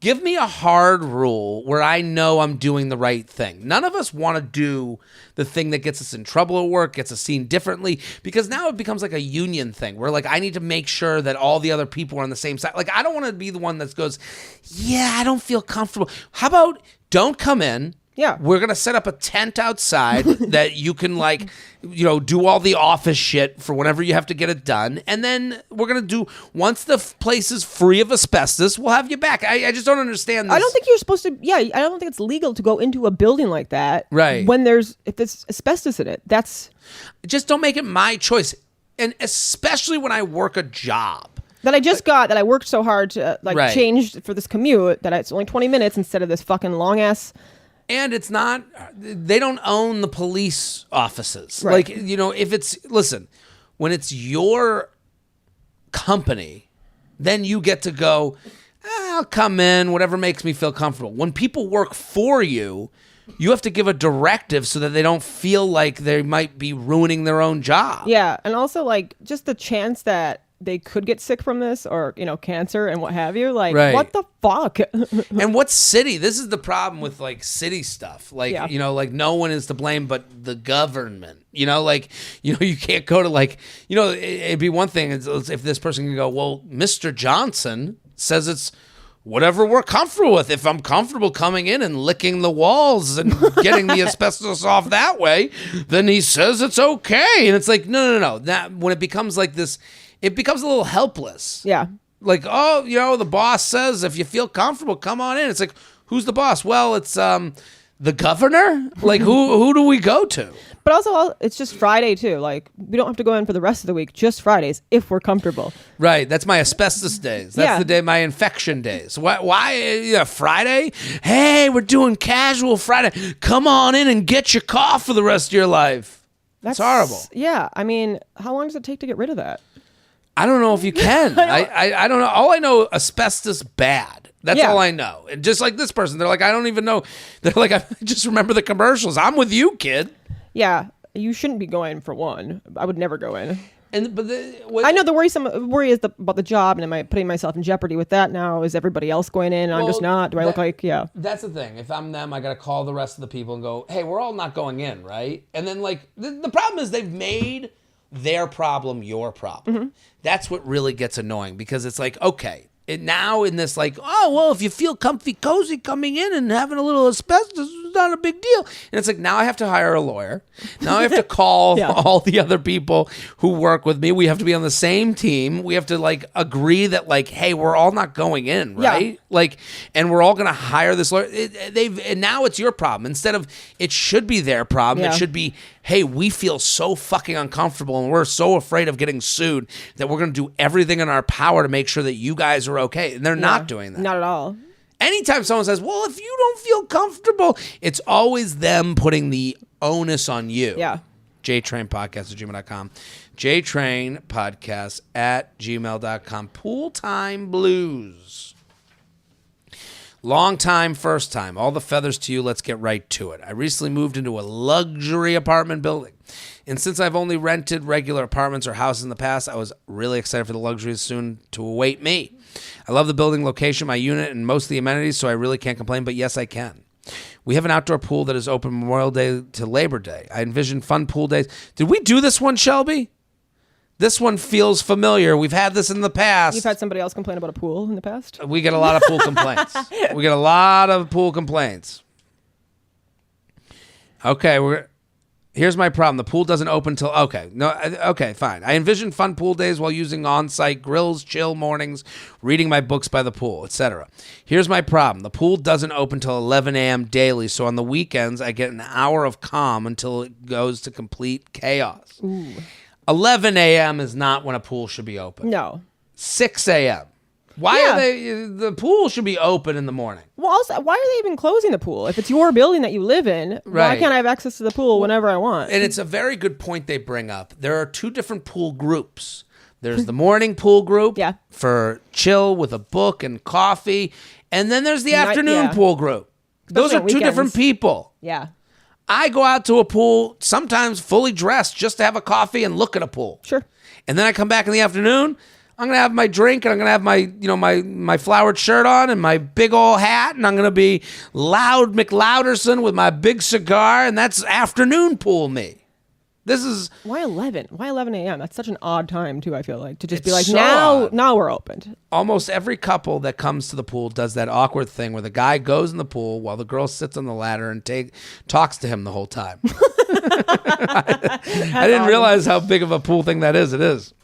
Give me a hard rule where I know I'm doing the right thing. None of us want to do the thing that gets us in trouble at work, gets us seen differently, because now it becomes like a union thing where like I need to make sure that all the other people are on the same side. Like I don't want to be the one that goes, yeah, I don't feel comfortable. How about don't come in? Yeah. We're going to set up a tent outside that you can do all the office shit for whenever you have to get it done. And then we're going to do, once the place is free of asbestos, we'll have you back. I just don't understand this. I don't think you're supposed to, I don't think it's legal to go into a building like that. Right. If there's asbestos in it, just don't make it my choice. And especially when I work a job. That I just got, that I worked so hard to change for this commute, that it's only 20 minutes instead of this fucking long ass. And it's not, they don't own the police offices. Right. Like, listen, when it's your company, then you get to go, I'll come in, whatever makes me feel comfortable. When people work for you, you have to give a directive so that they don't feel like they might be ruining their own job. Yeah, and also like just the chance that they could get sick from this, or cancer and what have you. Like, what the fuck? And what city? This is the problem with like city stuff. Like, like no one is to blame but the government. You can't go to like, it'd be one thing if this person can go, well, Mr. Johnson says it's whatever we're comfortable with. If I'm comfortable coming in and licking the walls and getting the asbestos off that way, then he says it's okay. And it's like, no. That when it becomes like this, it becomes a little helpless. Yeah. Like, the boss says if you feel comfortable, come on in. It's like, who's the boss? Well, it's the governor. Like, who do we go to? But also, it's just Friday too. Like, we don't have to go in for the rest of the week. Just Fridays, if we're comfortable. Right. That's my asbestos days. That's the day, my infection days. Why Friday? Hey, we're doing casual Friday. Come on in and get your cough for the rest of your life. That's horrible. Yeah. I mean, how long does it take to get rid of that? I don't know if you can. I don't know. All I know, asbestos bad. That's all I know. And just like this person, they're like, I don't even know. They're like, I just remember the commercials. I'm with you, kid. Yeah, you shouldn't be going for one. I would never go in. I know the worry is about the job, and am I putting myself in jeopardy with that now? Is everybody else going in? I'm just not. Do I look like, That's the thing. If I'm them, I got to call the rest of the people and go, hey, we're all not going in, right? And then like, the problem is they've made their problem your problem. Mm-hmm. That's what really gets annoying, because it's like, okay, now in this like, oh, well, if you feel comfy, cozy coming in and having a little asbestos, it's not a big deal. And it's like, now I have to hire a lawyer. Now I have to call all the other people who work with me. We have to be on the same team. We have to like agree that like, hey, we're all not going in, right? Yeah. Like, and we're all going to hire this lawyer. And now it's your problem. Instead of, it should be their problem. Yeah. It should be, hey, we feel so fucking uncomfortable and we're so afraid of getting sued that we're going to do everything in our power to make sure that you guys are okay. And they're not doing that. Not at all. Anytime someone says, well, if you don't feel comfortable, it's always them putting the onus on you. Yeah. JTrainPodcast@gmail.com. JTrainPodcast@gmail.com. Pool Time Blues. Long time, first time. All the feathers to you. Let's get right to it. I recently moved into a luxury apartment building. And since I've only rented regular apartments or houses in the past, I was really excited for the luxuries soon to await me. I love the building location, my unit, and most of the amenities, so I really can't complain, but yes, I can. We have an outdoor pool that is open Memorial Day to Labor Day. I envision fun pool days. Did we do this one, Shelby? This one feels familiar. We've had this in the past. You've had somebody else complain about a pool in the past? We get a lot of pool complaints. We get a lot of pool complaints. Okay, here's my problem. The pool doesn't open till... Okay, fine. I envision fun pool days while using on-site grills, chill mornings, reading my books by the pool, etc. Here's my problem. The pool doesn't open till 11 a.m. daily, so on the weekends, I get an hour of calm until it goes to complete chaos. Ooh. 11 a.m. is not when a pool should be open. No. 6 a.m. Why are the pool should be open in the morning? Well, also, why are they even closing the pool? If it's your building that you live in, why can't I have access to the pool whenever I want? And it's a very good point they bring up. There are two different pool groups. There's the morning pool group for chill with a book and coffee. And then there's the afternoon pool group. Those are two different people. Yeah. I go out to a pool, sometimes fully dressed, just to have a coffee and look at a pool. Sure. And then I come back in the afternoon, I'm going to have my drink, and I'm going to have my flowered shirt on and my big old hat, and I'm going to be loud McLouderson with my big cigar, and that's afternoon pool me. This is... Why 11? Why 11 a.m.? That's such an odd time, too, I feel like. To just be like, now we're opened. Almost every couple that comes to the pool does that awkward thing where the guy goes in the pool while the girl sits on the ladder and talks to him the whole time. I didn't realize how big of a pool thing that is. It is.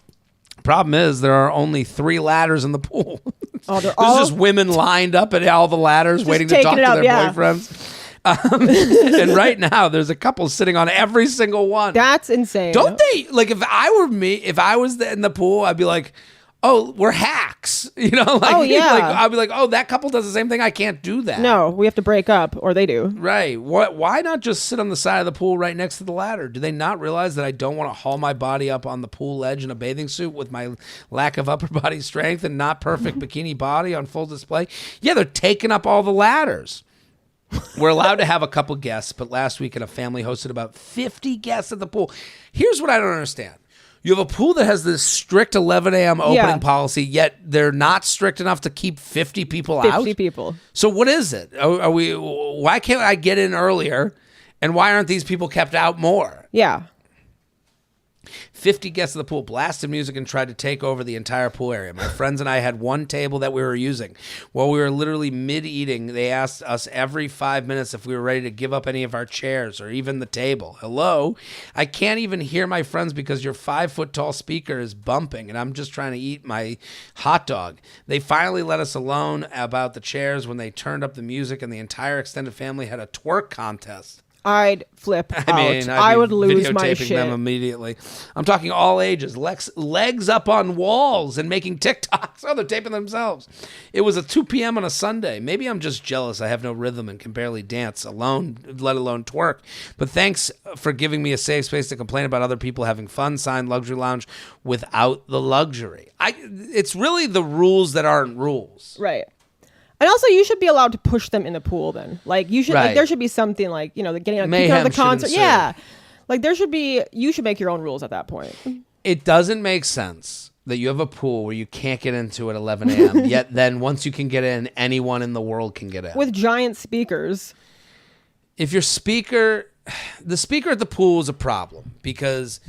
Problem is, there are only 3 ladders in the pool. Oh, There's just women lined up at all the ladders waiting to talk to their boyfriends. And right now, there's a couple sitting on every single one. That's insane. Don't they? Like, if I was in the pool, I'd be like, oh, we're hacks. You know? Like, I'd be like, oh, that couple does the same thing. I can't do that. No, we have to break up, or they do. Right. Why not just sit on the side of the pool right next to the ladder? Do they not realize that I don't want to haul my body up on the pool edge in a bathing suit with my lack of upper body strength and not perfect bikini body on full display? Yeah, they're taking up all the ladders. We're allowed to have a couple guests, but last weekend a family hosted about 50 guests at the pool. Here's what I don't understand. You have a pool that has this strict 11 a.m. opening policy, yet they're not strict enough to keep 50 people out? 50 people. So what is it? Why can't I get in earlier, and why aren't these people kept out more? Yeah. 50 guests at the pool, blasted music, and tried to take over the entire pool area. My friends and I had one table that we were using. While we were literally mid-eating, they asked us every 5 minutes if we were ready to give up any of our chairs or even the table. Hello? I can't even hear my friends because your 5-foot-tall speaker is bumping, and I'm just trying to eat my hot dog. They finally let us alone about the chairs when they turned up the music, and the entire extended family had a twerk contest. I'd flip out. I would lose my videotaping shit. them immediately. I'm talking all ages. Legs up on walls and making TikToks. Oh, they're taping themselves. It was at 2 p.m. on a Sunday. Maybe I'm just jealous. I have no rhythm and can barely dance alone, let alone twerk. But thanks for giving me a safe space to complain about other people having fun. Signed, Luxury Lounge without the luxury. It's really the rules that aren't rules. Right. And also, you should be allowed to push them in the pool. Then, like, you should, like, there should be something like, you know, getting out of the concert. Yeah, like there should be. You should make your own rules at that point. It doesn't make sense that you have a pool where you can't get into at 11 a.m. Yet then, once you can get in, anyone in the world can get in with giant speakers. If your speaker, the speaker at the pool is a problem because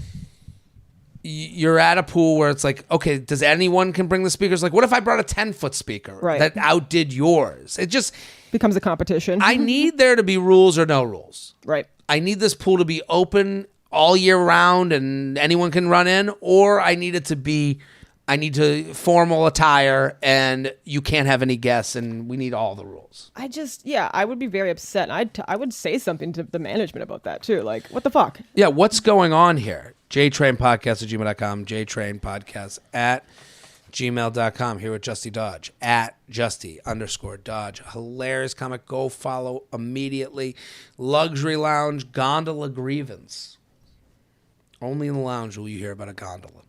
you're at a pool where it's like, okay, does anyone can bring the speakers? Like, what if I brought a 10-foot speaker that outdid yours? It just becomes a competition. I need there to be rules or no rules. Right. I need this pool to be open all year round and anyone can run in, or I need to formal attire and you can't have any guests and we need all the rules. I would be very upset. I would say something to the management about that too. Like, what the fuck? Yeah, what's going on here? JTrainPodcast@gmail.com, JTrainPodcast @gmail.com. Here with Justy Dodge, @Justy_Dodge. Hilarious comic. Go follow immediately. Luxury Lounge, Gondola Grievance. Only in the lounge will you hear about a gondola.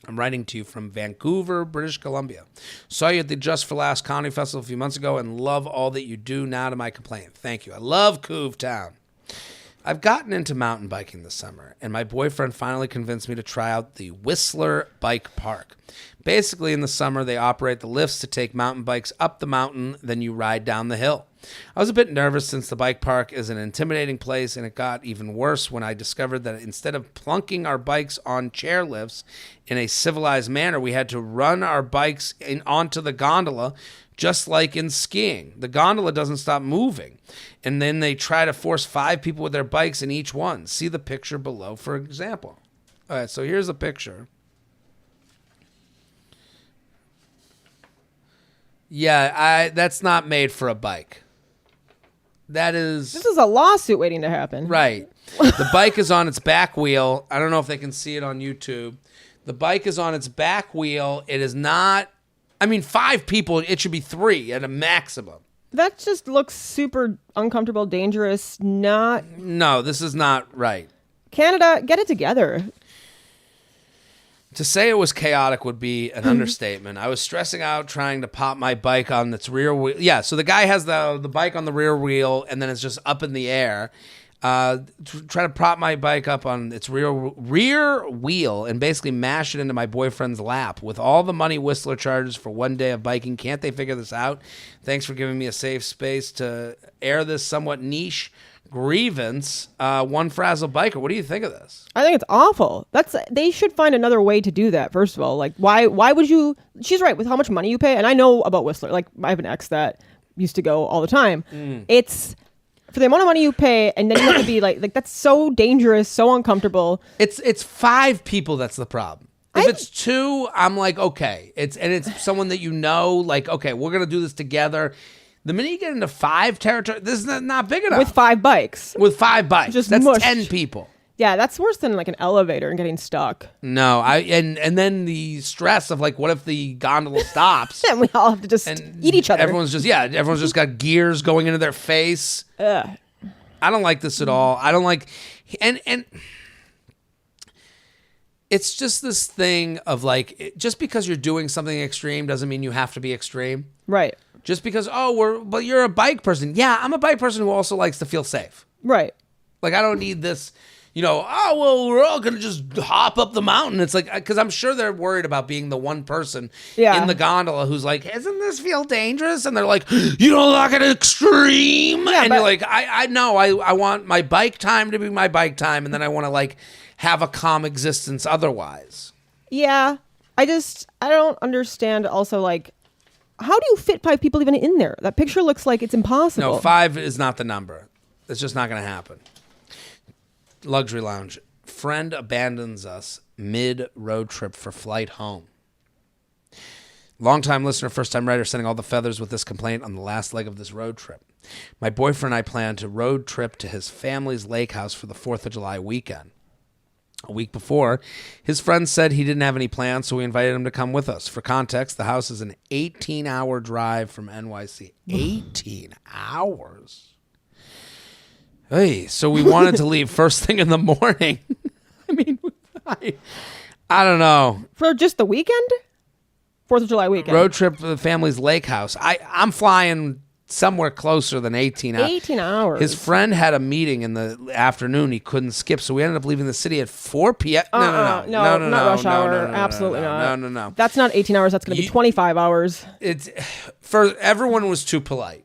I'm writing to you from Vancouver, British Columbia. Saw you at the Just for Laughs Comedy Festival a few months ago and love all that you do. Now to my complaint. Thank you. I love Couve Town. I've gotten into mountain biking this summer, and my boyfriend finally convinced me to try out the Whistler Bike Park. Basically, in the summer, they operate the lifts to take mountain bikes up the mountain, then you ride down the hill. I was a bit nervous since the bike park is an intimidating place, and it got even worse when I discovered that instead of plunking our bikes on chair lifts in a civilized manner, we had to run our bikes onto the gondola, just like in skiing. The gondola doesn't stop moving, and then they try to force 5 people with their bikes in each one. See the picture below, for example. All right, so here's a picture. Yeah, that's not made for a bike. This is a lawsuit waiting to happen. Right. The bike is on its back wheel. I don't know if they can see it on YouTube. The bike is on its back wheel. It is not, 5 people, it should be 3 at a maximum. That just looks super uncomfortable, dangerous, No, this is not right. Canada, get it together. To say it was chaotic would be an understatement. I was stressing out trying to pop my bike on its rear wheel. Yeah, so the guy has the bike on the rear wheel, and then it's just up in the air. Try to prop my bike up on its rear wheel and basically mash it into my boyfriend's lap. With all the money Whistler charges for one day of biking, can't they figure this out? Thanks for giving me a safe space to air this somewhat niche grievance. One frazzled biker. What do you think of this? I think it's awful. They should find another way to do that. First of all, like why would you? She's right with how much money you pay, and I know about Whistler. Like I have an ex that used to go all the time. It's for the amount of money you pay, and then you have to be like that's so dangerous, so uncomfortable. It's 5 people that's the problem. If it's 2, I'm like okay. It's someone that you know. Like okay, we're gonna do this together. The minute you get into 5 territory, this is not big enough. With 5 bikes. That's mushed. 10 people. Yeah, that's worse than like an elevator and getting stuck. No, and then the stress of like, what if the gondola stops? And we all have to just eat each other. Everyone's just got gears going into their face. I don't like this at all. I don't like, and it's just this thing of like, just because you're doing something extreme doesn't mean you have to be extreme. Right. Just because, but you're a bike person. Yeah, I'm a bike person who also likes to feel safe. Right. Like, I don't need this, we're all going to just hop up the mountain. It's like, because I'm sure they're worried about being the one person in the gondola who's like, doesn't this feel dangerous? And they're like, you don't like it extreme? Yeah, and you're like, I know, I want my bike time to be my bike time, and then I want to, like, have a calm existence otherwise. Yeah. I don't understand also, like, how do you fit 5 people even in there? That picture looks like it's impossible. No, 5 is not the number. It's just not going to happen. Luxury lounge. Friend abandons us mid-road trip for flight home. Long-time listener, first-time writer, sending all the feathers with this complaint on the last leg of this road trip. My boyfriend and I planned to road trip to his family's lake house for the 4th of July weekend. A week before, his friend said he didn't have any plans, so we invited him to come with us. For context, the house is an 18-hour drive from NYC. 18 hours? Hey, so we wanted to leave first thing in the morning. I mean, I don't know. For just the weekend? 4th of July weekend. Road trip to the family's lake house. I'm flying somewhere closer than 18 hours. 18 hours. His friend had a meeting in the afternoon he couldn't skip, so we ended up leaving the city at 4 p.m. No, not rush hour. Absolutely not. No. That's not 18 hours. That's going to be 25 hours. Everyone was too polite.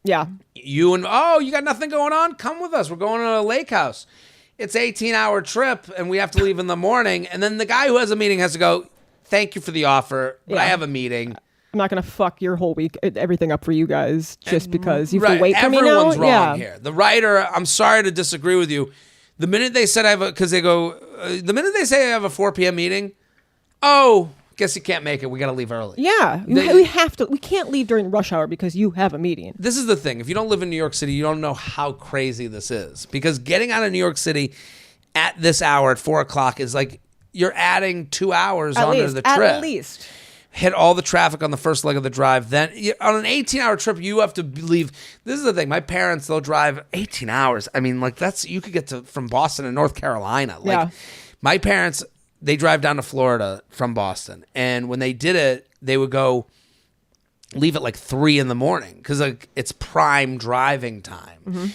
Yeah. You got nothing going on? Come with us. We're going to a lake house. It's an 18-hour trip, and we have to leave in the morning. And then the guy who has a meeting has to go, thank you for the offer, but I have a meeting. I'm not going to fuck your whole week, everything up for you guys, just because you have to wait for me now. Everyone's wrong here. The writer, I'm sorry to disagree with you. The minute they said the minute they say I have a 4 p.m. meeting, guess you can't make it. We got to leave early. Yeah, we have to. We can't leave during rush hour because you have a meeting. This is the thing. If you don't live in New York City, you don't know how crazy this is. Because getting out of New York City at this hour at 4 o'clock is like you're adding 2 hours onto the trip. At least. Hit all the traffic on the first leg of the drive. Then on an 18-hour trip, you have to leave. This is the thing. My parents, they'll drive 18 hours. I mean, like you could get from Boston to North Carolina. Like my parents, they drive down to Florida from Boston. And when they did it, they would go leave at like 3 in the morning because like it's prime driving time. Mm-hmm.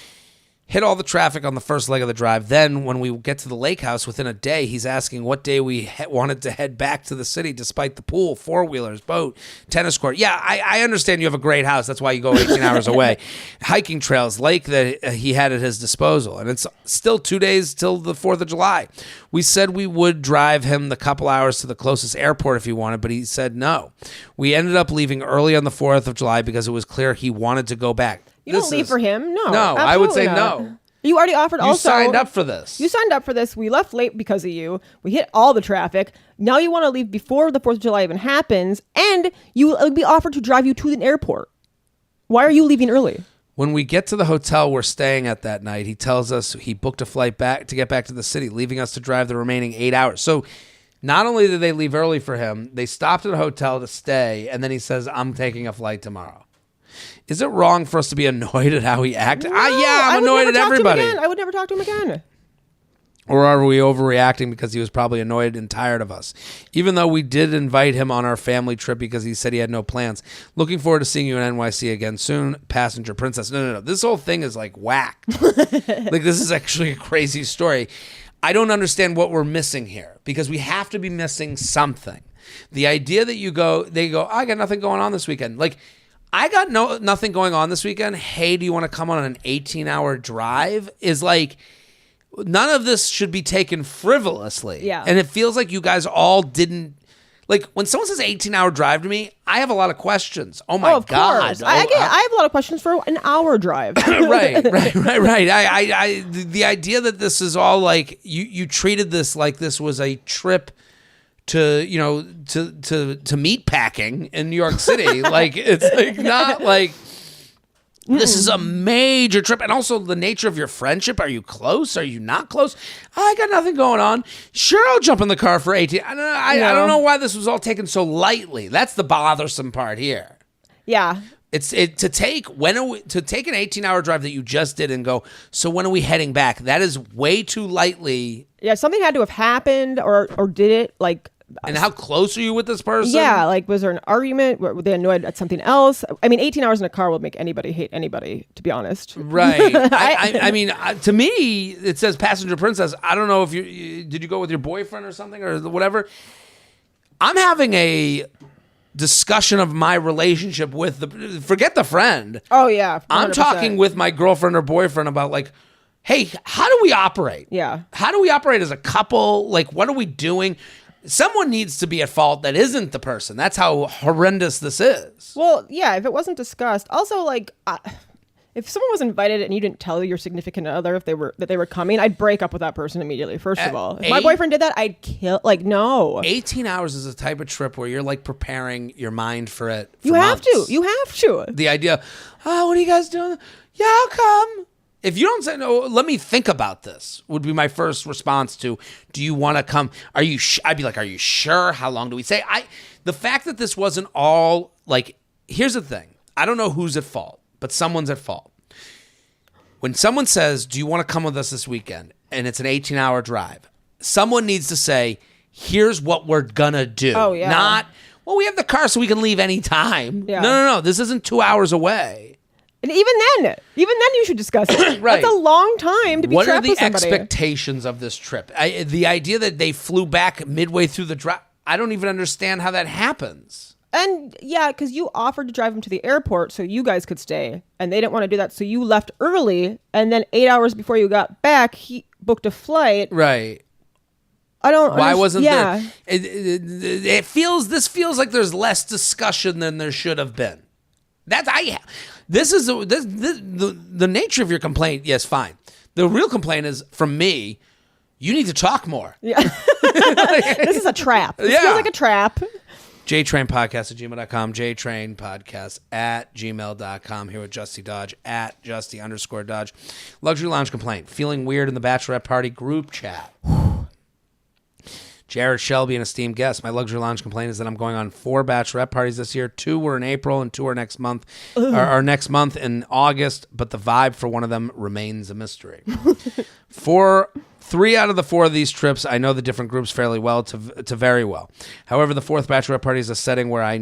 Hit all the traffic on the first leg of the drive. Then when we get to the lake house within a day, he's asking what day we wanted to head back to the city despite the pool, four-wheelers, boat, tennis court. Yeah, I understand you have a great house. That's why you go 18 hours away. Hiking trails, lake that he had at his disposal. And it's still 2 days till the 4th of July. We said we would drive him the couple hours to the closest airport if he wanted, but he said no. We ended up leaving early on the 4th of July because it was clear he wanted to go back. You don't leave for him? No. No, I would say no. You already offered also. You signed up for this. You signed up for this. We left late because of you. We hit all the traffic. Now you want to leave before the 4th of July even happens, and you will be offered to drive you to an airport. Why are you leaving early? When we get to the hotel we're staying at that night, he tells us he booked a flight back to get back to the city, leaving us to drive the remaining 8 hours. So not only did they leave early for him, they stopped at a hotel to stay, and then he says, I'm taking a flight tomorrow. Is it wrong for us to be annoyed at how he acted? No, I'm annoyed at everybody. I would never talk to him again. Or are we overreacting because he was probably annoyed and tired of us? Even though we did invite him on our family trip because he said he had no plans. Looking forward to seeing you in NYC again soon. Passenger Princess. No. This whole thing is like whack. Like this is actually a crazy story. I don't understand what we're missing here because we have to be missing something. The idea that they go, I got nothing going on this weekend. Like, I got nothing going on this weekend. Hey, do you want to come on an 18-hour drive? Is like, none of this should be taken frivolously. Yeah. And it feels like you guys all didn't. Like, when someone says 18-hour drive to me, I have a lot of questions. Oh, my God. Course. I have a lot of questions for an hour drive. Right. The idea that this is all like, you treated this like this was a trip to meat packing in New York City. Like, it's like not like this is a major trip. And also the nature of your friendship. Are you close? Are you not close? I got nothing going on. Sure, I'll jump in the car for 18. I don't know why this was all taken so lightly. That's the bothersome part here. Yeah. To take an 18-hour drive that you just did and go, so when are we heading back? That is way too lightly. Yeah, something had to have happened or did it like. And how close are you with this person? Yeah, like was there an argument? Were they annoyed at something else? I mean, 18 hours in a car will make anybody hate anybody, to be honest. Right. I mean, to me, it says passenger princess. I don't know if did you go with your boyfriend or something or whatever? I'm having a discussion of my relationship with forget the friend. Oh, yeah. 100%. I'm talking with my girlfriend or boyfriend about like, hey, how do we operate? Yeah. How do we operate as a couple? Like, what are we doing? Someone needs to be at fault that isn't the person. That's how horrendous this is. Well, yeah, if it wasn't discussed. Also, like, if someone was invited and you didn't tell your significant other that they were coming, I'd break up with that person immediately, first of all. If my boyfriend did that, I'd kill. Like, no. 18 hours is a type of trip where you're, like, preparing your mind for it for You have months. to. You have to. The idea, what are you guys doing? Yeah, I'll come. If you don't say no, let me think about this, would be my first response to, do you want to come? Are you? I'd be like, are you sure? How long do we say? The fact that this wasn't all, like, here's the thing. I don't know who's at fault, but someone's at fault. When someone says, do you want to come with us this weekend? And it's an 18-hour drive. Someone needs to say, here's what we're going to do. Oh, yeah. Not, well, we have the car so we can leave anytime. Yeah. No. This isn't 2 hours away. And even then you should discuss it. Right. That's a long time to be What are trapped the with somebody. expectations of this trip? The idea that they flew back midway through the drive, I don't even understand how that happens. And yeah, because you offered to drive him to the airport so you guys could stay, and they didn't want to do that, so you left early, and then 8 hours before you got back, he booked a flight. Right. I don't. Why wasn't yeah. there? This feels like there's less discussion than there should have been. This is the nature of your complaint. Yes, fine. The real complaint is from me. You need to talk more. Yeah. This is a trap. This feels like a trap. JTrainPodcast@gmail.com. JTrainPodcast@gmail.com. Here with Justy Dodge @Justy_Dodge. Luxury Lounge complaint. Feeling weird in the bachelorette party group chat. Jared Shelby, an esteemed guest. My luxury lounge complaint is that I'm going on 4 bachelorette parties this year. 2 were in April and 2 are next month, or next month in August. But the vibe for one of them remains a mystery. 3 out of the 4 of these trips, I know the different groups fairly well to very well. However, the 4th bachelorette party is a setting where I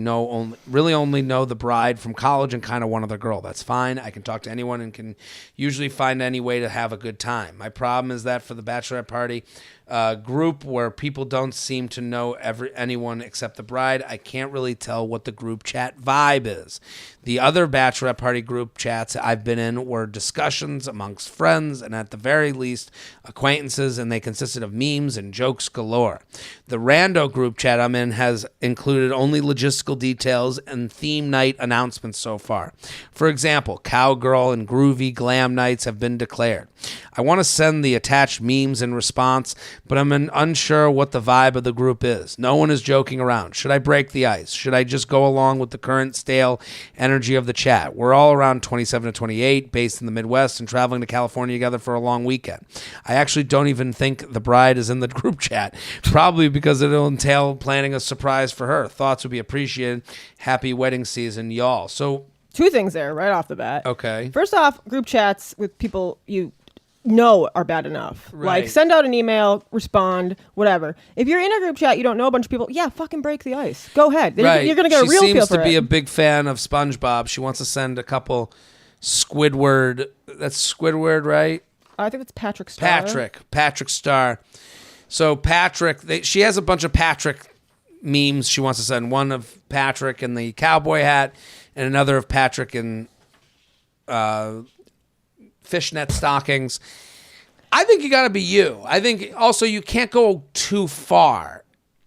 really only know the bride from college and kind of one other girl. That's fine. I can talk to anyone and can usually find any way to have a good time. My problem is that for the bachelorette party group where people don't seem to know anyone except the bride, I can't really tell what the group chat vibe is. The other bachelorette party group chats I've been in were discussions amongst friends and at the very least acquaintances, and they consisted of memes and jokes galore. The rando group chat I'm in has included only logistical details and theme night announcements so far. For example, cowgirl and groovy glam nights have been declared. I want to send the attached memes in response, but I'm unsure what the vibe of the group is. No one is joking around. Should I break the ice? Should I just go along with the current stale energy of the chat? We're all around 27 to 28, based in the Midwest, and traveling to California together for a long weekend. I actually don't even think the bride is in the group chat, probably because it'll entail planning a surprise for her. Thoughts would be appreciated. Happy wedding season, y'all. So 2 things there right off the bat. Okay. First off, group chats with people you know are bad enough. Right. Like, send out an email, respond, whatever. If you're in a group chat, you don't know a bunch of people, yeah, fucking break the ice. Go ahead. Right. You're going to get a real feel for it. She seems to be a big fan of SpongeBob. She wants to send a couple Squidward. That's Squidward, right? I think it's Patrick Star. Patrick Star. So Patrick, she has a bunch of Patrick memes she wants to send. One of Patrick in the cowboy hat and another of Patrick in fishnet stockings. I think you got to be you. I think also you can't go too far.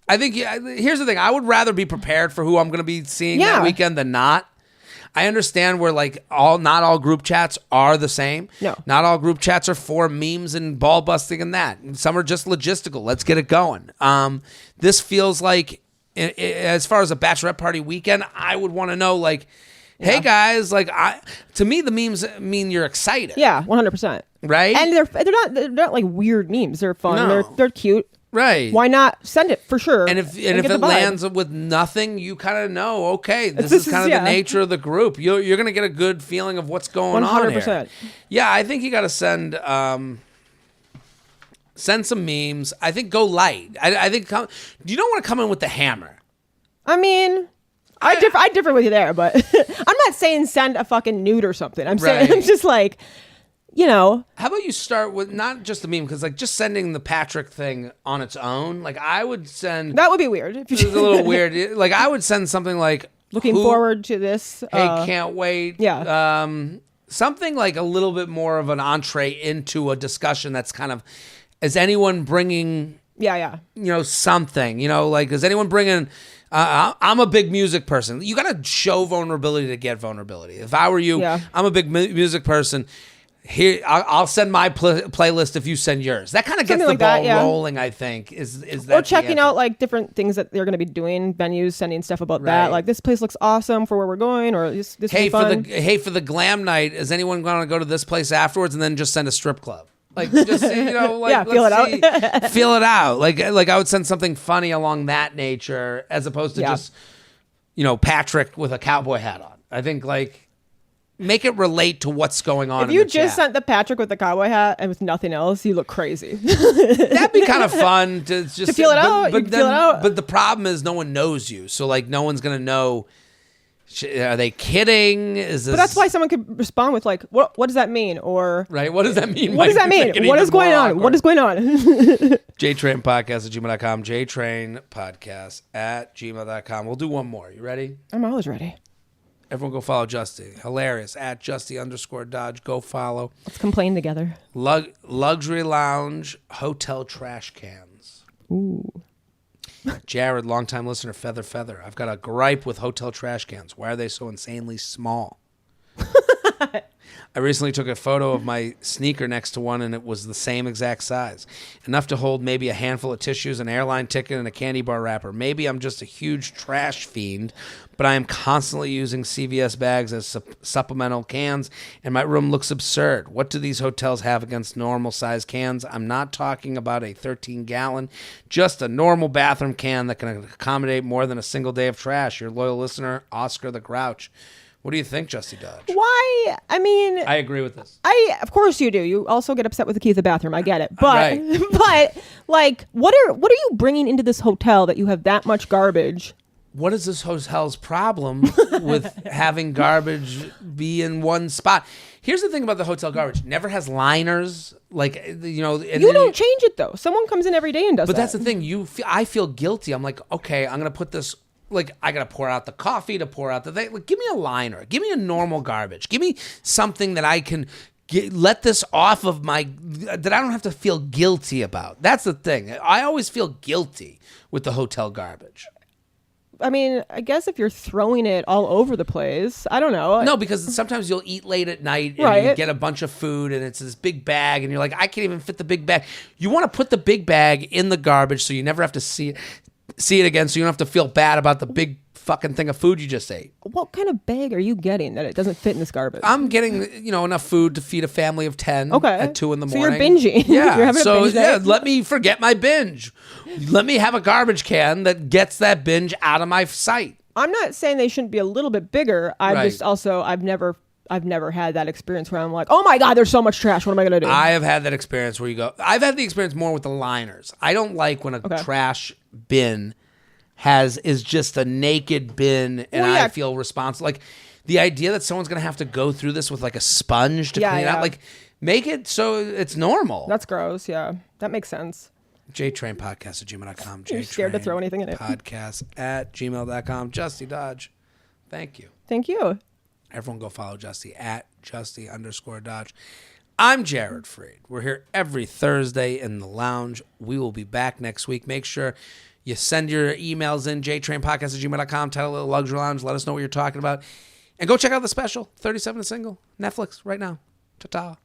I think here's the thing. I would rather be prepared for who I'm going to be seeing that weekend than not. I understand where not all group chats are the same. No. Not all group chats are for memes and ball busting and that. Some are just logistical. Let's get it going. This feels like, as far as a bachelorette party weekend, I would want to know, like, hey guys, like, to me the memes mean you're excited. Yeah, 100%. Right? And they're not like weird memes. They're fun. No. They're cute. Right. Why not send it for sure? And if get it the vibe. lands with nothing, you kind of know, okay, this is kind of the nature of the group. You're going to get a good feeling of what's going on here. 100%. Yeah, I think you got to send some memes. I think go light. I think you don't want to come in with the hammer. I mean, I differ with you there, but I'm not saying send a fucking nude or something. I'm saying I'm just like, how about you start with not just the meme, because like just sending the Patrick thing on its own, like I would send that would be weird. It's a little weird. Like I would send something like looking forward to this. Hey, can't wait. Yeah. Something like a little bit more of an entree into a discussion that's kind of, is anyone bringing? Yeah. Something. Like is anyone bringing? I'm a big music person. You got to show vulnerability to get vulnerability. If I were you, I'm a big music person. Here, I'll send my playlist if you send yours. That kind of gets the ball rolling, I think. Is that or checking out like different things that they're going to be doing, venues, sending stuff about that. Like this place looks awesome for where we're going, or this hey, fun. for the glam night, is anyone going to go to this place afterwards and then just send a strip club? Like just like feel it out. Feel it out. Like I would send something funny along that nature as opposed to just Patrick with a cowboy hat on. I think like. Make it relate to what's going on. If you just sent the Patrick with the cowboy hat and with nothing else, you look crazy. That'd be kind of fun to just feel it out. But the problem is no one knows you, so like no one's gonna know. Are they kidding? Is this? But that's why someone could respond with like, "What does that mean?" Or what does that mean? What does that mean? What is going on? What is going on? JTrain podcast at gmail.com. JTrain podcast at gmail.com. We'll do one more. You ready? I'm always ready. Everyone go follow Justy. Hilarious. At Justy_Dodge. Go follow. Let's complain together. Luxury lounge, hotel trash cans. Ooh. Jared, longtime listener, Feather. I've got a gripe with hotel trash cans. Why are they so insanely small? I recently took a photo of my sneaker next to one, and it was the same exact size. Enough to hold maybe a handful of tissues, an airline ticket, and a candy bar wrapper. Maybe I'm just a huge trash fiend, but I am constantly using CVS bags as supplemental cans, and my room looks absurd. What do these hotels have against normal-sized cans? I'm not talking about a 13-gallon, just a normal bathroom can that can accommodate more than a single day of trash. Your loyal listener, Oscar the Grouch. What do you think, Justy Dodge? Why? I mean, I agree with this. Of course you do. You also get upset with the key to the bathroom. I get it. But, but like, what are you bringing into this hotel that you have that much garbage? What is this hotel's problem with having garbage be in one spot? Here's the thing about the hotel garbage. It never has liners. Like, you don't change it, though. Someone comes in every day and does that. But that's the thing. I feel guilty. I'm like, okay, I'm going to put this. Like, I got to pour out the coffee to pour out the thing. Like, give me a liner. Give me a normal garbage. Give me something that I can let this off of that I don't have to feel guilty about. That's the thing. I always feel guilty with the hotel garbage. I mean, I guess if you're throwing it all over the place, I don't know. No, because sometimes you'll eat late at night and you get a bunch of food and it's this big bag and you're like, I can't even fit the big bag. You want to put the big bag in the garbage so you never have to see it again, so you don't have to feel bad about the big fucking thing of food you just ate. What kind of bag are you getting that it doesn't fit in this garbage? I'm getting, enough food to feed a family of 10 at 2 in the morning. So you're binging. Yeah. You're having a binge day. Let me forget my binge. Let me have a garbage can that gets that binge out of my sight. I'm not saying they shouldn't be a little bit bigger. I've never had that experience where I'm like, oh my God, there's so much trash. What am I going to do? I have had that experience where you go, I've had the experience more with the liners. I don't like when a trash bin is just a naked bin and I feel responsible. Like the idea that someone's going to have to go through this with like a sponge to clean it out, like make it so it's normal. That's gross. Yeah, that makes sense. JTrain podcast at gmail.com. You're scared to throw anything in it. Podcast at gmail.com. Justy Dodge. Thank you. Thank you. Everyone go follow Justy at Justy_Dodge. I'm Jared Freed. We're here every Thursday in the lounge. We will be back next week. Make sure you send your emails in, jtrainpodcast@gmail.com, title of Luxury Lounge. Let us know what you're talking about. And go check out the special, 37 a single, Netflix right now. Ta-ta.